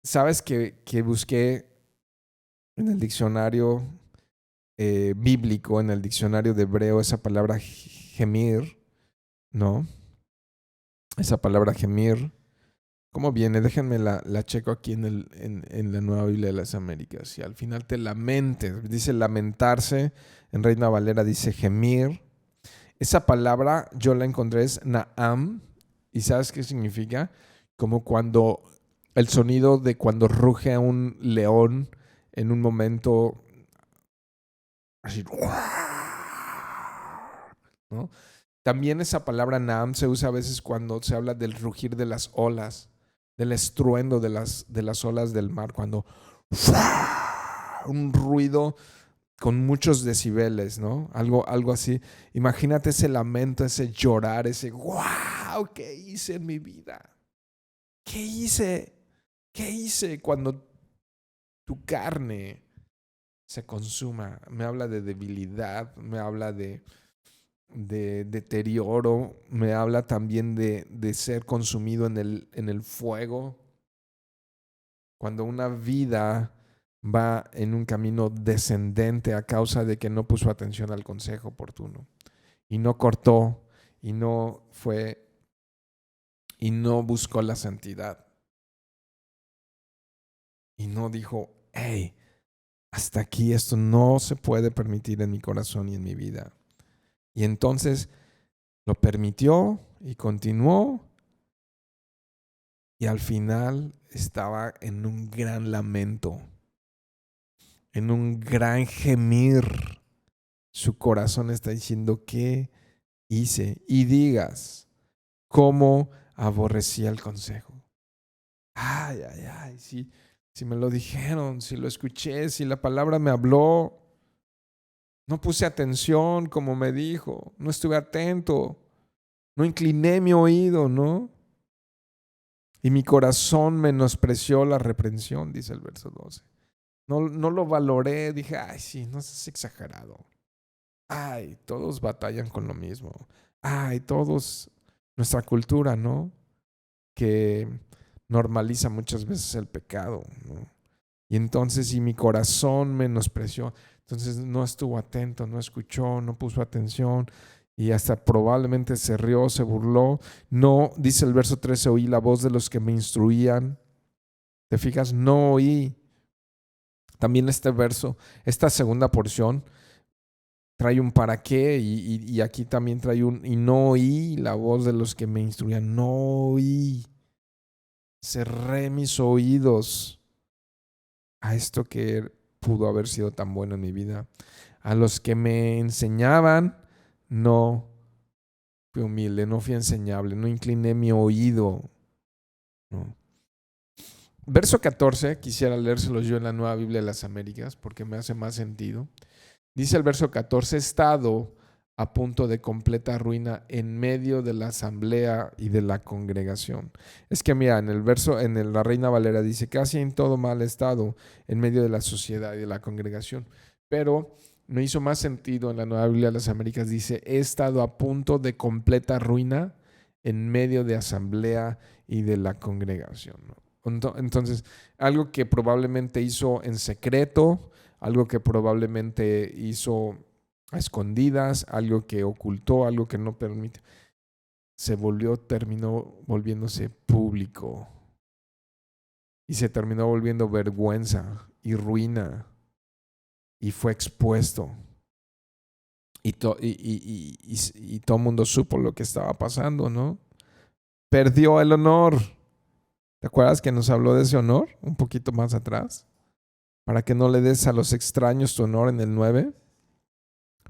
[SPEAKER 1] ¿Sabes que busqué en el diccionario bíblico, en el diccionario de hebreo, esa palabra gemir, ¿no? Esa palabra gemir, ¿cómo viene? Déjenme la checo aquí en la Nueva Biblia de las Américas. Y al final te lamentes, dice lamentarse, en Reina Valera dice gemir. Esa palabra yo la encontré, es Naam, ¿y sabes qué significa? Como cuando el sonido de cuando ruge a un león en un momento así, ¿no? También esa palabra Naam se usa a veces cuando se habla del rugir de las olas, del estruendo de las olas del mar, cuando un ruido con muchos decibeles, ¿no? Algo así. Imagínate ese lamento, ese llorar, ese wow, ¿qué hice en mi vida? ¿Qué hice? ¿Qué hice cuando tu carne se consuma? Me habla de debilidad, me habla de deterioro, me habla también de ser consumido en el fuego. Cuando una vida va en un camino descendente a causa de que no puso atención al consejo oportuno y no cortó y no fue y no buscó la santidad y no dijo, hey, hasta aquí esto no se puede permitir en mi corazón y en mi vida. Y entonces lo permitió y continuó y al final estaba en un gran lamento, en un gran gemir. Su corazón está diciendo, ¿qué hice? Y digas, ¿cómo aborrecía el consejo? Ay, si me lo dijeron, si lo escuché, si la palabra me habló, no puse atención como me dijo, no estuve atento, no incliné mi oído, ¿no? Y mi corazón menospreció la reprensión, dice el verso 12. No lo valoré, dije, ay, sí, no seas exagerado. Ay, todos batallan con lo mismo. Ay, todos, nuestra cultura, ¿no? Que normaliza muchas veces el pecado, ¿no? Y entonces, si mi corazón menospreció, entonces no estuvo atento, no escuchó, no puso atención y hasta probablemente se rió, se burló. No, dice el verso 13, oí la voz de los que me instruían. ¿Te fijas? No oí. También este verso, esta segunda porción, trae un para qué y aquí también trae un y no oí la voz de los que me instruían. No oí. Cerré mis oídos a esto que pudo haber sido tan bueno en mi vida. A los que me enseñaban, no fui humilde, no fui enseñable, no incliné mi oído. No. Verso 14, quisiera leérselo yo en la Nueva Biblia de las Américas porque me hace más sentido. Dice el verso 14, he estado a punto de completa ruina en medio de la asamblea y de la congregación. Es que mira, en el verso, la Reina Valera dice, casi en todo mal estado en medio de la sociedad y de la congregación. Pero me hizo más sentido en la Nueva Biblia de las Américas, dice, he estado a punto de completa ruina en medio de asamblea y de la congregación, ¿no? Entonces, algo que probablemente hizo en secreto, algo que probablemente hizo a escondidas, algo que ocultó, algo que no permite, terminó volviéndose público y se terminó volviendo vergüenza y ruina y fue expuesto y todo el mundo supo lo que estaba pasando, ¿no? Perdió el honor. ¿Te acuerdas que nos habló de ese honor un poquito más atrás? Para que no le des a los extraños tu honor en el 9.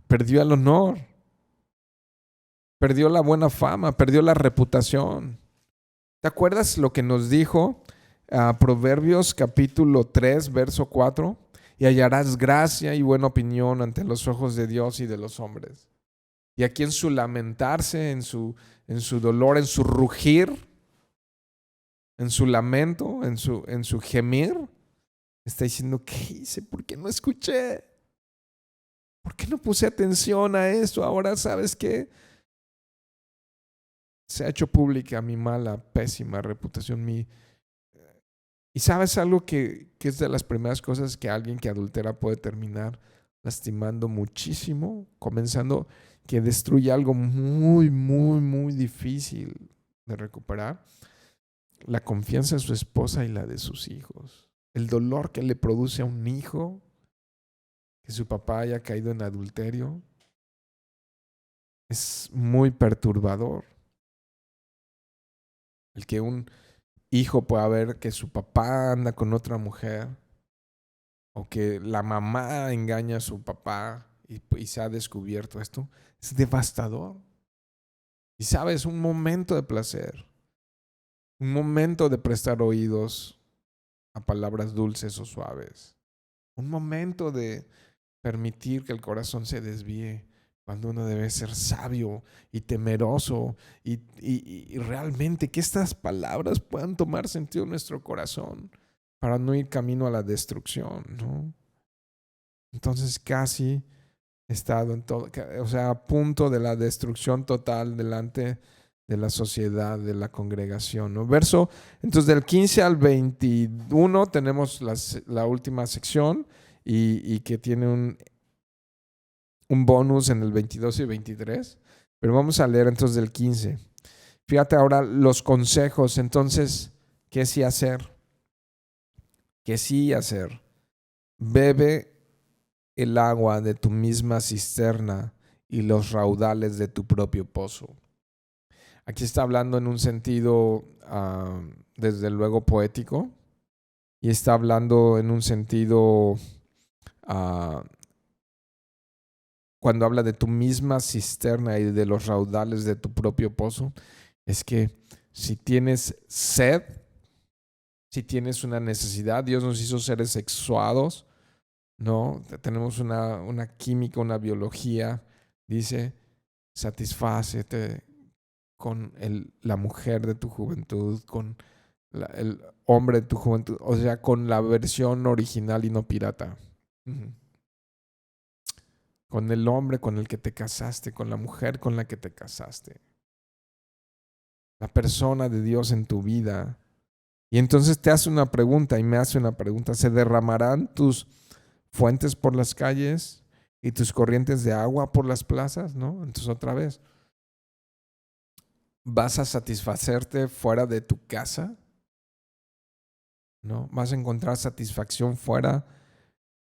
[SPEAKER 1] Perdió el honor. Perdió la buena fama, perdió la reputación. ¿Te acuerdas lo que nos dijo Proverbios capítulo 3, verso 4? Y hallarás gracia y buena opinión ante los ojos de Dios y de los hombres. Y aquí en su lamentarse, en su dolor, en su rugir, en su lamento, en su gemir, está diciendo, ¿qué hice? ¿Por qué no escuché? ¿Por qué no puse atención a esto? Ahora, ¿sabes qué? Se ha hecho pública mi mala, pésima reputación. Y sabes algo que es de las primeras cosas que alguien que adultera puede terminar lastimando muchísimo, comenzando que destruye algo muy, muy, muy difícil de recuperar. La confianza en su esposa y la de sus hijos. El dolor que le produce a un hijo que su papá haya caído en adulterio es muy perturbador. El que un hijo pueda ver que su papá anda con otra mujer o que la mamá engaña a su papá y se ha descubierto esto, es devastador. Y sabes, un momento de placer, un momento de prestar oídos a palabras dulces o suaves, un momento de permitir que el corazón se desvíe cuando uno debe ser sabio y temeroso y realmente que estas palabras puedan tomar sentido en nuestro corazón para no ir camino a la destrucción, ¿no? Entonces casi he estado en todo, o sea, a punto de la destrucción total delante de la sociedad, de la congregación, ¿no? Entonces del 15 al 21 tenemos la última sección y que tiene un bonus en el 22 y 23, pero vamos a leer entonces del 15. Fíjate ahora los consejos, entonces, ¿qué sí hacer? ¿Qué sí hacer? Bebe el agua de tu misma cisterna y los raudales de tu propio pozo. Aquí está hablando en un sentido, desde luego, poético, y está hablando en un sentido, cuando habla de tu misma cisterna y de los raudales de tu propio pozo, es que si tienes sed, si tienes una necesidad, Dios nos hizo seres sexuados, ¿no? Tenemos una química, una biología, dice, satisfácete con la mujer de tu juventud, con el hombre de tu juventud, o sea, con la versión original y no pirata. Con el hombre con el que te casaste, con la mujer con la que te casaste. La persona de Dios en tu vida. Y entonces te hace una pregunta y me hace una pregunta. ¿Se derramarán tus fuentes por las calles y tus corrientes de agua por las plazas? ¿No? Entonces otra vez, ¿vas a satisfacerte fuera de tu casa? ¿No? ¿Vas a encontrar satisfacción fuera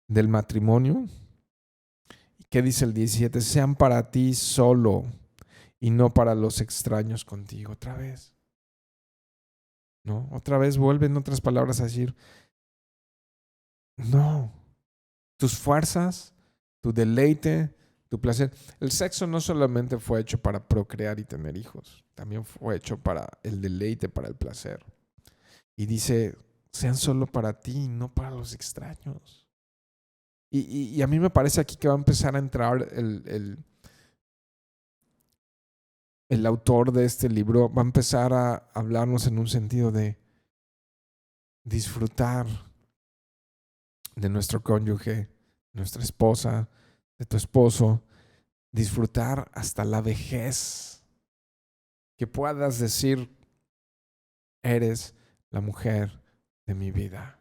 [SPEAKER 1] del matrimonio? ¿Qué dice el 17? Sean para ti solo y no para los extraños contigo. Otra vez. ¿No? Otra vez vuelve en otras palabras a decir, no, tus fuerzas, tu deleite, tu placer. El sexo no solamente fue hecho para procrear y tener hijos, también fue hecho para el deleite, para el placer. Y dice, sean solo para ti, no para los extraños. Y a mí me parece aquí que va a empezar a entrar el autor de este libro, va a empezar a hablarnos en un sentido de disfrutar de nuestro cónyuge, nuestra esposa, de tu esposo, disfrutar hasta la vejez, que puedas decir, eres la mujer de mi vida.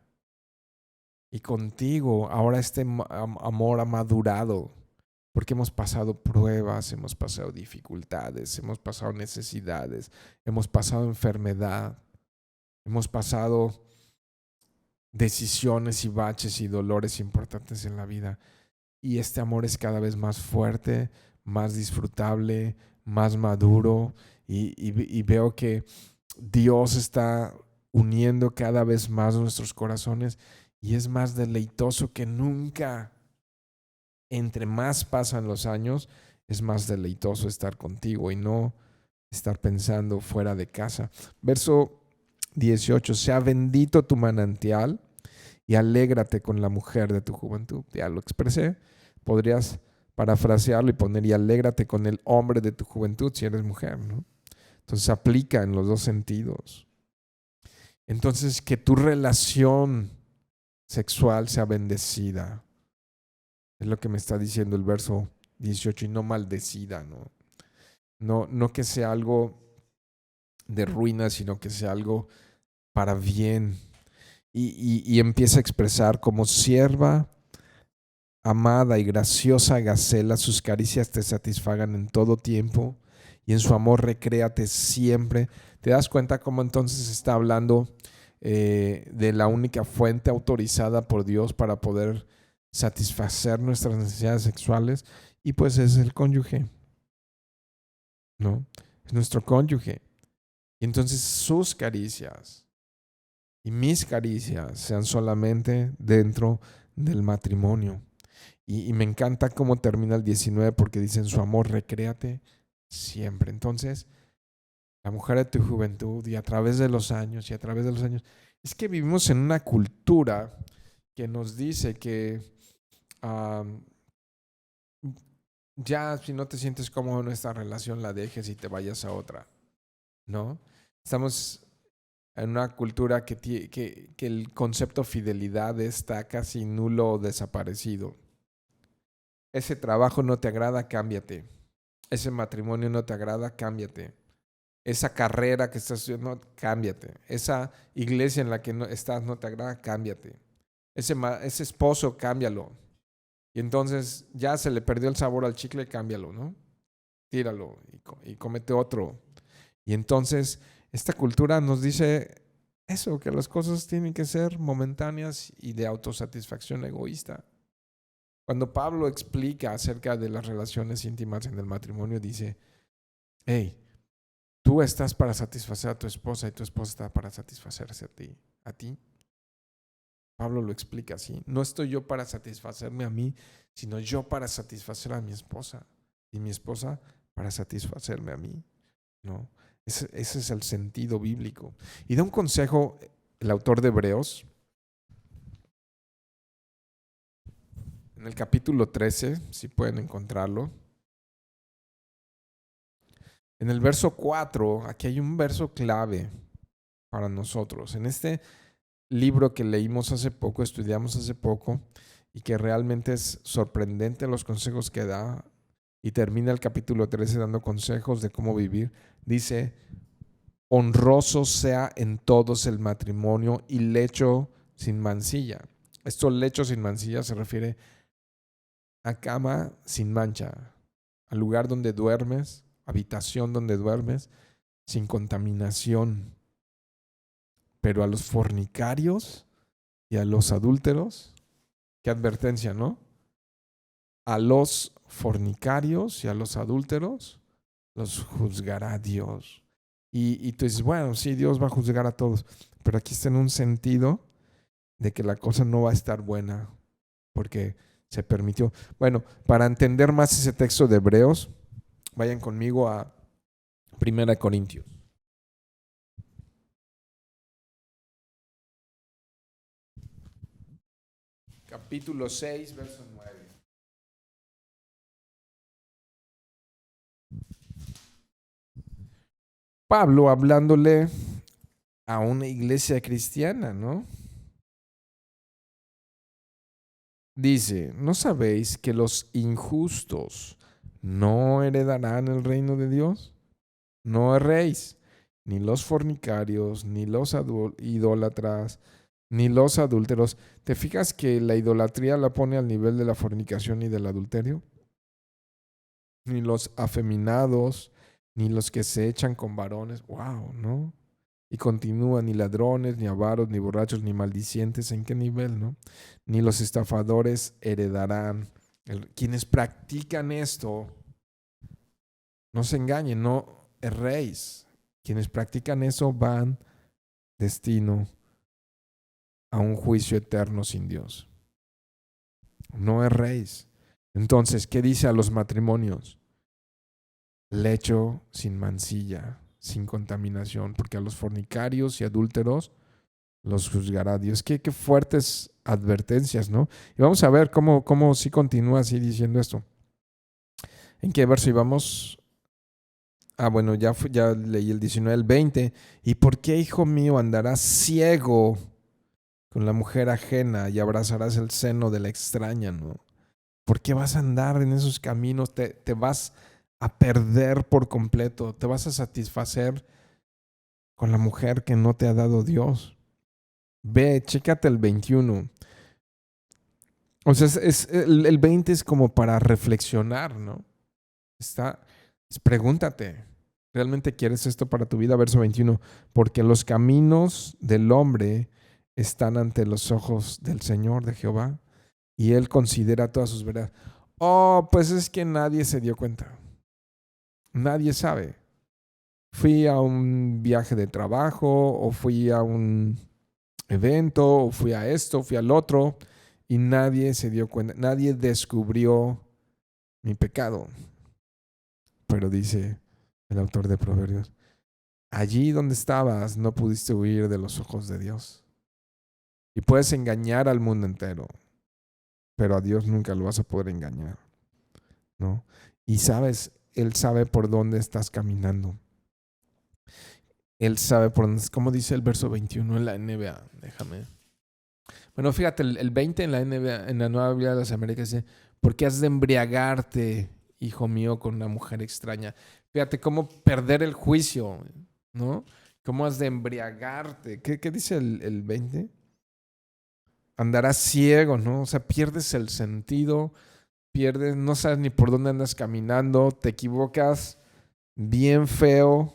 [SPEAKER 1] Y contigo ahora este amor ha madurado, porque hemos pasado pruebas, hemos pasado dificultades, hemos pasado necesidades, hemos pasado enfermedad, hemos pasado decisiones y baches y dolores importantes en la vida. Y este amor es cada vez más fuerte, más disfrutable, más maduro. Y veo que Dios está uniendo cada vez más nuestros corazones y es más deleitoso que nunca. Entre más pasan los años, es más deleitoso estar contigo y no estar pensando fuera de casa. Verso 18, sea bendito tu manantial y alégrate con la mujer de tu juventud. Ya lo expresé. Podrías parafrasearlo y poner, y alégrate con el hombre de tu juventud si eres mujer, ¿no? Entonces aplica en los dos sentidos. Entonces, que tu relación sexual sea bendecida. Es lo que me está diciendo el verso 18, y no maldecida, ¿no? No que sea algo de ruina, sino que sea algo para bien. Y empieza a expresar: como sierva amada y graciosa Gacela, sus caricias te satisfagan en todo tiempo, y en su amor recréate siempre. ¿Te das cuenta cómo entonces está hablando de la única fuente autorizada por Dios para poder satisfacer nuestras necesidades sexuales? Y pues es el cónyuge, ¿no? Es nuestro cónyuge. Y entonces sus caricias y mis caricias sean solamente dentro del matrimonio. Y me encanta cómo termina el 19, porque dice: en su amor recréate siempre. Entonces, la mujer de tu juventud, y a través de los años, es que vivimos en una cultura que nos dice que ya, si no te sientes cómodo en esta relación, la dejes y te vayas a otra, ¿no? Estamos en una cultura que el concepto fidelidad está casi nulo o desaparecido. Ese trabajo no te agrada, cámbiate. Ese matrimonio no te agrada, cámbiate. Esa carrera que estás haciendo, cámbiate. Esa iglesia en la que no estás no te agrada, cámbiate. Ese esposo, cámbialo. Y entonces ya se le perdió el sabor al chicle, cámbialo, ¿no? Tíralo y cómete otro. Y entonces esta cultura nos dice eso, que las cosas tienen que ser momentáneas y de autosatisfacción egoísta. Cuando Pablo explica acerca de las relaciones íntimas en el matrimonio, dice: hey, tú estás para satisfacer a tu esposa y tu esposa está para satisfacerse a ti. Pablo lo explica así: no estoy yo para satisfacerme a mí, sino yo para satisfacer a mi esposa, y mi esposa para satisfacerme a mí, ¿no? Ese es el sentido bíblico. Y da un consejo el autor de Hebreos en el capítulo 13, si pueden encontrarlo. En el verso 4, aquí hay un verso clave para nosotros. En este libro que leímos hace poco, estudiamos hace poco, y que realmente es sorprendente los consejos que da, y termina el capítulo 13 dando consejos de cómo vivir. Dice: honroso sea en todos el matrimonio y lecho sin mancilla. Esto, lecho sin mancilla, se refiere a cama sin mancha, al lugar donde duermes, habitación donde duermes, sin contaminación. Pero a los fornicarios y a los adúlteros, qué advertencia, ¿no? A los fornicarios y a los adúlteros los juzgará Dios. Y tú dices: bueno, sí, Dios va a juzgar a todos, pero aquí está en un sentido de que la cosa no va a estar buena porque se permitió. Bueno, para entender más ese texto de Hebreos, vayan conmigo a 1 Corintios. Capítulo 6, verso 9. Pablo hablándole a una iglesia cristiana, ¿no? Dice: ¿no sabéis que los injustos no heredarán el reino de Dios? No erréis, ni los fornicarios, ni los idólatras, ni los adúlteros. ¿Te fijas que la idolatría la pone al nivel de la fornicación y del adulterio? Ni los afeminados, ni los que se echan con varones. ¡Wow! ¿No? Y continúa: ni ladrones, ni avaros, ni borrachos, ni maldicientes. ¿En qué nivel, no? Ni los estafadores heredarán. Quienes practican esto, no se engañen, no erréis. Quienes practican eso van destino a un juicio eterno sin Dios. No erréis. Entonces, ¿qué dice a los matrimonios? Lecho sin mancilla, sin contaminación, porque a los fornicarios y adúlteros los juzgará Dios. Qué fuertes advertencias, ¿no? Y vamos a ver cómo sí continúa así diciendo esto. ¿En qué verso íbamos? Bueno, ya leí el 19, el 20. ¿Y por qué, hijo mío, andarás ciego con la mujer ajena y abrazarás el seno de la extraña, ¿no? ¿Por qué vas a andar en esos caminos? Te vas a perder por completo. Te vas a satisfacer con la mujer que no te ha dado Dios. Ve, chécate el 21. O sea, el 20 es como para reflexionar, ¿no? Pregúntate, ¿realmente quieres esto para tu vida? Verso 21. Porque los caminos del hombre están ante los ojos del Señor, de Jehová, y Él considera todas sus veredas. Oh, pues es que nadie se dio cuenta. Nadie sabe. Fui a un viaje de trabajo, o fui a un evento, o fui a esto, fui al otro, y nadie se dio cuenta. Nadie descubrió mi pecado. Pero dice el autor de Proverbios, allí donde estabas no pudiste huir de los ojos de Dios. Y puedes engañar al mundo entero, pero a Dios nunca lo vas a poder engañar, ¿no? Y sabes, Él sabe por dónde estás caminando. Él sabe por dónde, como dice el verso 21 en la NBA. Déjame. Bueno, fíjate, el 20 en la NBA, en la Nueva Biblia de las Américas dice, porque has de embriagarte, hijo mío, con una mujer extraña. Fíjate cómo perder el juicio, ¿no? ¿Cómo has de embriagarte? ¿Qué dice el 20? Andarás ciego, ¿no? O sea, pierdes el sentido, no sabes ni por dónde andas caminando, te equivocas bien feo,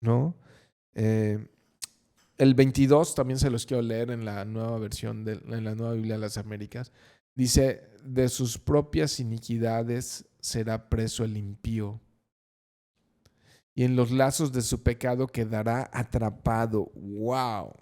[SPEAKER 1] ¿no? Eh, el 22 también se los quiero leer en la nueva versión, en la nueva Biblia de las Américas. Dice, de sus propias iniquidades será preso el impío, y en los lazos de su pecado quedará atrapado. ¡Wow!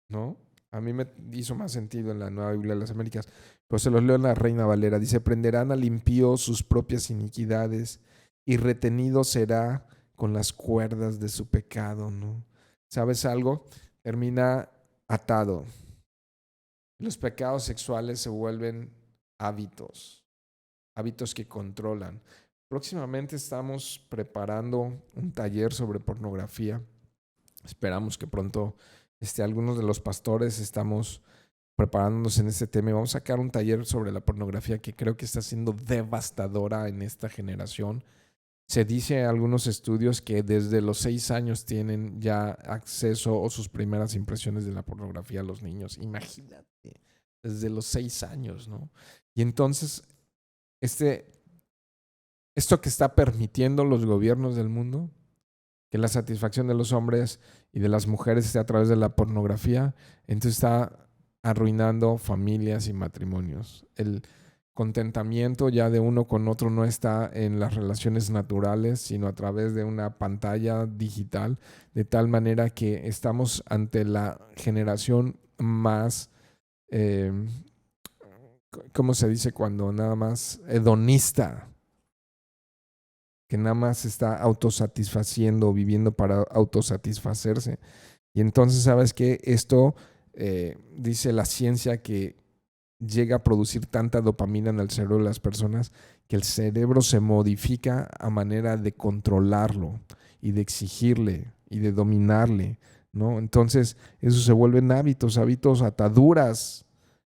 [SPEAKER 1] ¿No? A mí me hizo más sentido en la Nueva Biblia de las Américas, pero se los leo en la Reina Valera. Dice, prenderán al impío sus propias iniquidades y retenido será con las cuerdas de su pecado, ¿no? ¿Sabes algo? Termina atado. Los pecados sexuales se vuelven hábitos, hábitos que controlan. Próximamente estamos preparando un taller sobre pornografía. Esperamos que pronto algunos de los pastores estamos preparándonos en este tema y vamos a sacar un taller sobre la pornografía que creo que está siendo devastadora en esta generación. Se dice en algunos estudios que desde los 6 años tienen ya acceso o sus primeras impresiones de la pornografía a los niños. Imagínate, desde los 6 años, ¿no? Y entonces, esto que está permitiendo los gobiernos del mundo, que la satisfacción de los hombres y de las mujeres esté a través de la pornografía, entonces está arruinando familias y matrimonios. El contentamiento ya de uno con otro no está en las relaciones naturales, sino a través de una pantalla digital, de tal manera que estamos ante la generación más, eh, ¿cómo se dice cuando nada más hedonista? Que nada más está autosatisfaciendo, viviendo para autosatisfacerse. Y entonces, ¿sabes qué? Esto dice la ciencia que llega a producir tanta dopamina en el cerebro de las personas que el cerebro se modifica a manera de controlarlo y de exigirle y de dominarle, ¿no? Entonces, eso se vuelven hábitos, ataduras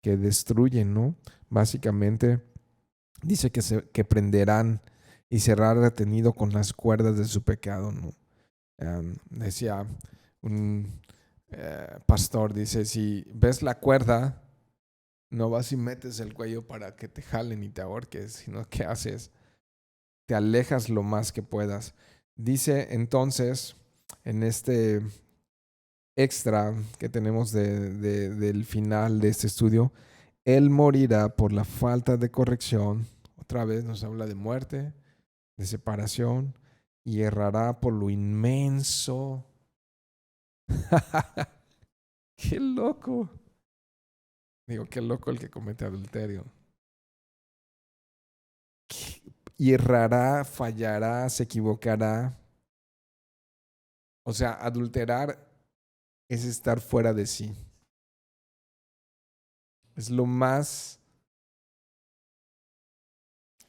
[SPEAKER 1] que destruyen, ¿no? Básicamente, dice que prenderán y será retenido con las cuerdas de su pecado, ¿no? Decía un pastor, dice, si ves la cuerda, no vas y metes el cuello para que te jalen y te ahorques, sino que haces, te alejas lo más que puedas. Dice entonces, en este extra que tenemos del final de este estudio, él morirá por la falta de corrección. Otra vez nos habla de muerte, de separación, y errará por lo inmenso. ¡Qué loco! Digo, qué loco el que comete adulterio. Y errará, fallará, se equivocará. O sea, adulterar es estar fuera de sí. Es lo más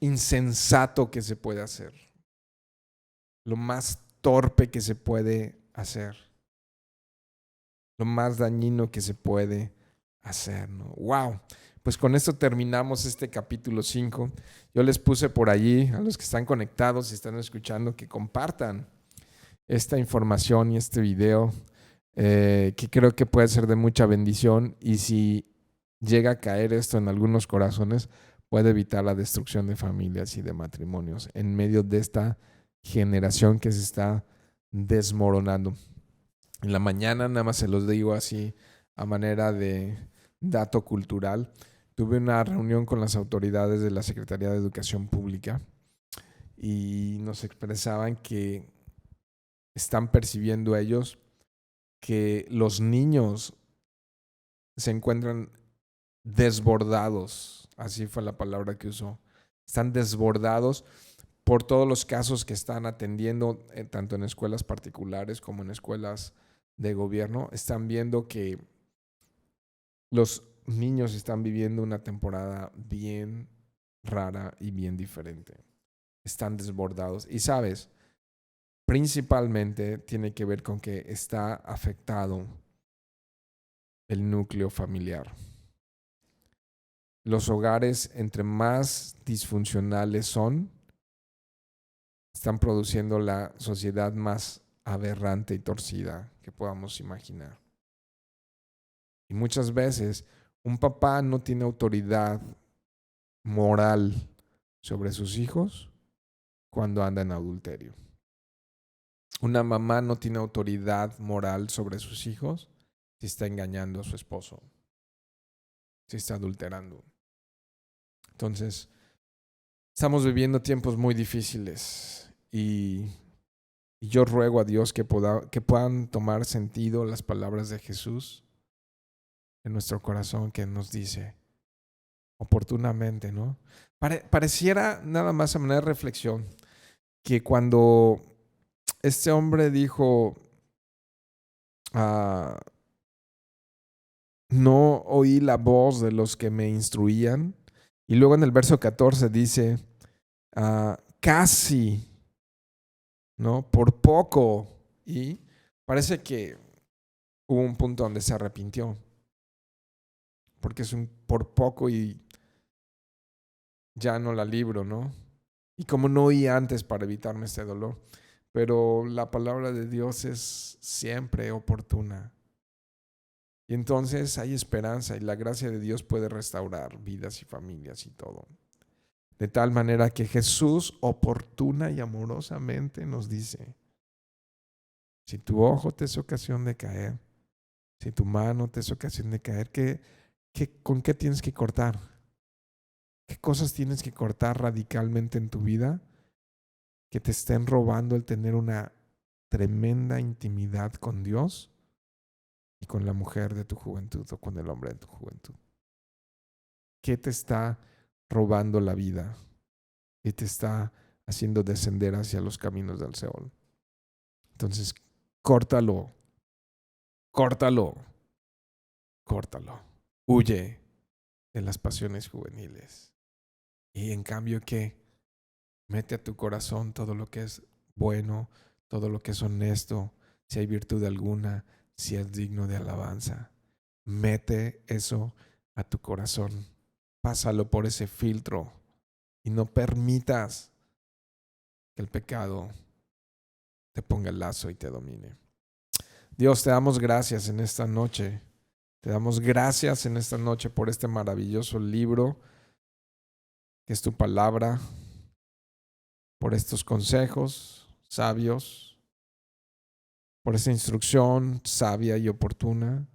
[SPEAKER 1] insensato que se puede hacer, lo más torpe que se puede hacer, lo más dañino que se puede hacer, ¿no? ¡Wow! Pues con esto terminamos este capítulo 5. Yo les puse por allí a los que están conectados y están escuchando que compartan esta información y este video, que creo que puede ser de mucha bendición, y si llega a caer esto en algunos corazones, puede evitar la destrucción de familias y de matrimonios en medio de esta generación que se está desmoronando. En la mañana, nada más se los digo así a manera de dato cultural, tuve una reunión con las autoridades de la Secretaría de Educación Pública y nos expresaban que están percibiendo ellos que los niños se encuentran desbordados, así fue la palabra que usó, están desbordados por todos los casos que están atendiendo, tanto en escuelas particulares como en escuelas de gobierno. Están viendo que los niños están viviendo una temporada bien rara y bien diferente. Están desbordados. Y sabes, principalmente tiene que ver con que está afectado el núcleo familiar. Los hogares, entre más disfuncionales son, están produciendo la sociedad más aberrante y torcida que podamos imaginar. Y muchas veces un papá no tiene autoridad moral sobre sus hijos cuando anda en adulterio. Una mamá no tiene autoridad moral sobre sus hijos si está engañando a su esposo, si está adulterando. Entonces, estamos viviendo tiempos muy difíciles y yo ruego a Dios que puedan tomar sentido las palabras de Jesús en nuestro corazón, que nos dice oportunamente, ¿no? Pareciera, nada más a manera de reflexión, que cuando este hombre dijo, no oí la voz de los que me instruían, y luego en el verso 14 dice, casi, ¿no? Por poco. Y parece que hubo un punto donde se arrepintió, porque es un por poco y ya no la libro, ¿no? Y como no oí antes para evitarme este dolor. Pero la palabra de Dios es siempre oportuna. Y entonces hay esperanza y la gracia de Dios puede restaurar vidas y familias y todo. De tal manera que Jesús oportuna y amorosamente nos dice, si tu ojo te es ocasión de caer, si tu mano te es ocasión de caer, ¿con qué tienes que cortar? ¿Qué cosas tienes que cortar radicalmente en tu vida que te estén robando el tener una tremenda intimidad con Dios y con la mujer de tu juventud o con el hombre de tu juventud? ¿Qué te está robando la vida y te está haciendo descender hacia los caminos del Seol? Entonces, córtalo, córtalo, córtalo. Huye de las pasiones juveniles. Y en cambio, ¿qué? Mete a tu corazón todo lo que es bueno, todo lo que es honesto, si hay virtud alguna, si es digno de alabanza. Mete eso a tu corazón. Pásalo por ese filtro y no permitas que el pecado te ponga el lazo y te domine. Dios, te damos gracias en esta noche. Te damos gracias en esta noche por este maravilloso libro que es tu palabra, por estos consejos sabios, por esta instrucción sabia y oportuna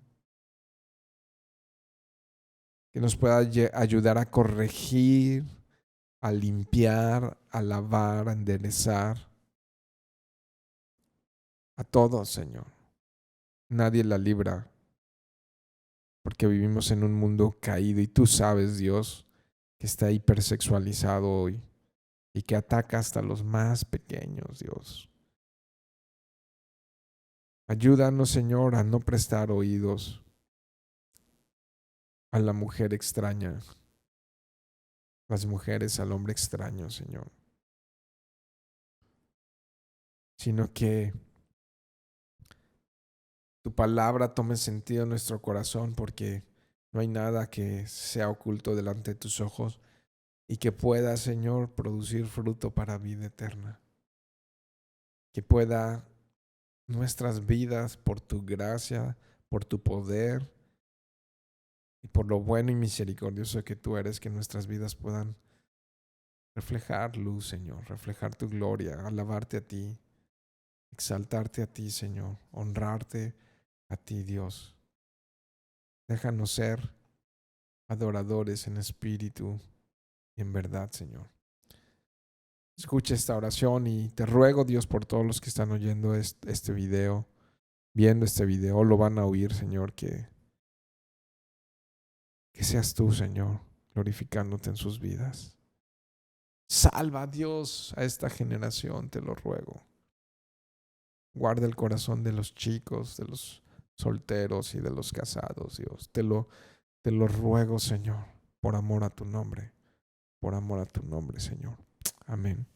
[SPEAKER 1] que nos pueda ayudar a corregir, a limpiar, a lavar, a enderezar a todos, Señor. Nadie la libra porque vivimos en un mundo caído y tú sabes, Dios, que está hipersexualizado hoy y que ataca hasta los más pequeños, Dios. Ayúdanos, Señor, a no prestar oídos a la mujer extraña, las mujeres al hombre extraño, Señor, sino que tu palabra tome sentido en nuestro corazón, porque no hay nada que sea oculto delante de tus ojos y que pueda, Señor, producir fruto para vida eterna. Que pueda nuestras vidas, por tu gracia, por tu poder y por lo bueno y misericordioso que tú eres, que nuestras vidas puedan reflejar luz, Señor, reflejar tu gloria, alabarte a ti, exaltarte a ti, Señor, honrarte a ti, Dios. Déjanos ser adoradores en espíritu y en verdad, Señor. Escucha esta oración y te ruego, Dios, por todos los que están oyendo este video, viendo este video, lo van a oír, Señor, que seas tú, Señor, glorificándote en sus vidas. Salva, Dios, a esta generación, te lo ruego. Guarda el corazón de los chicos, de los solteros y de los casados, Dios. Te lo ruego, Señor, por amor a tu nombre, Señor. Amén.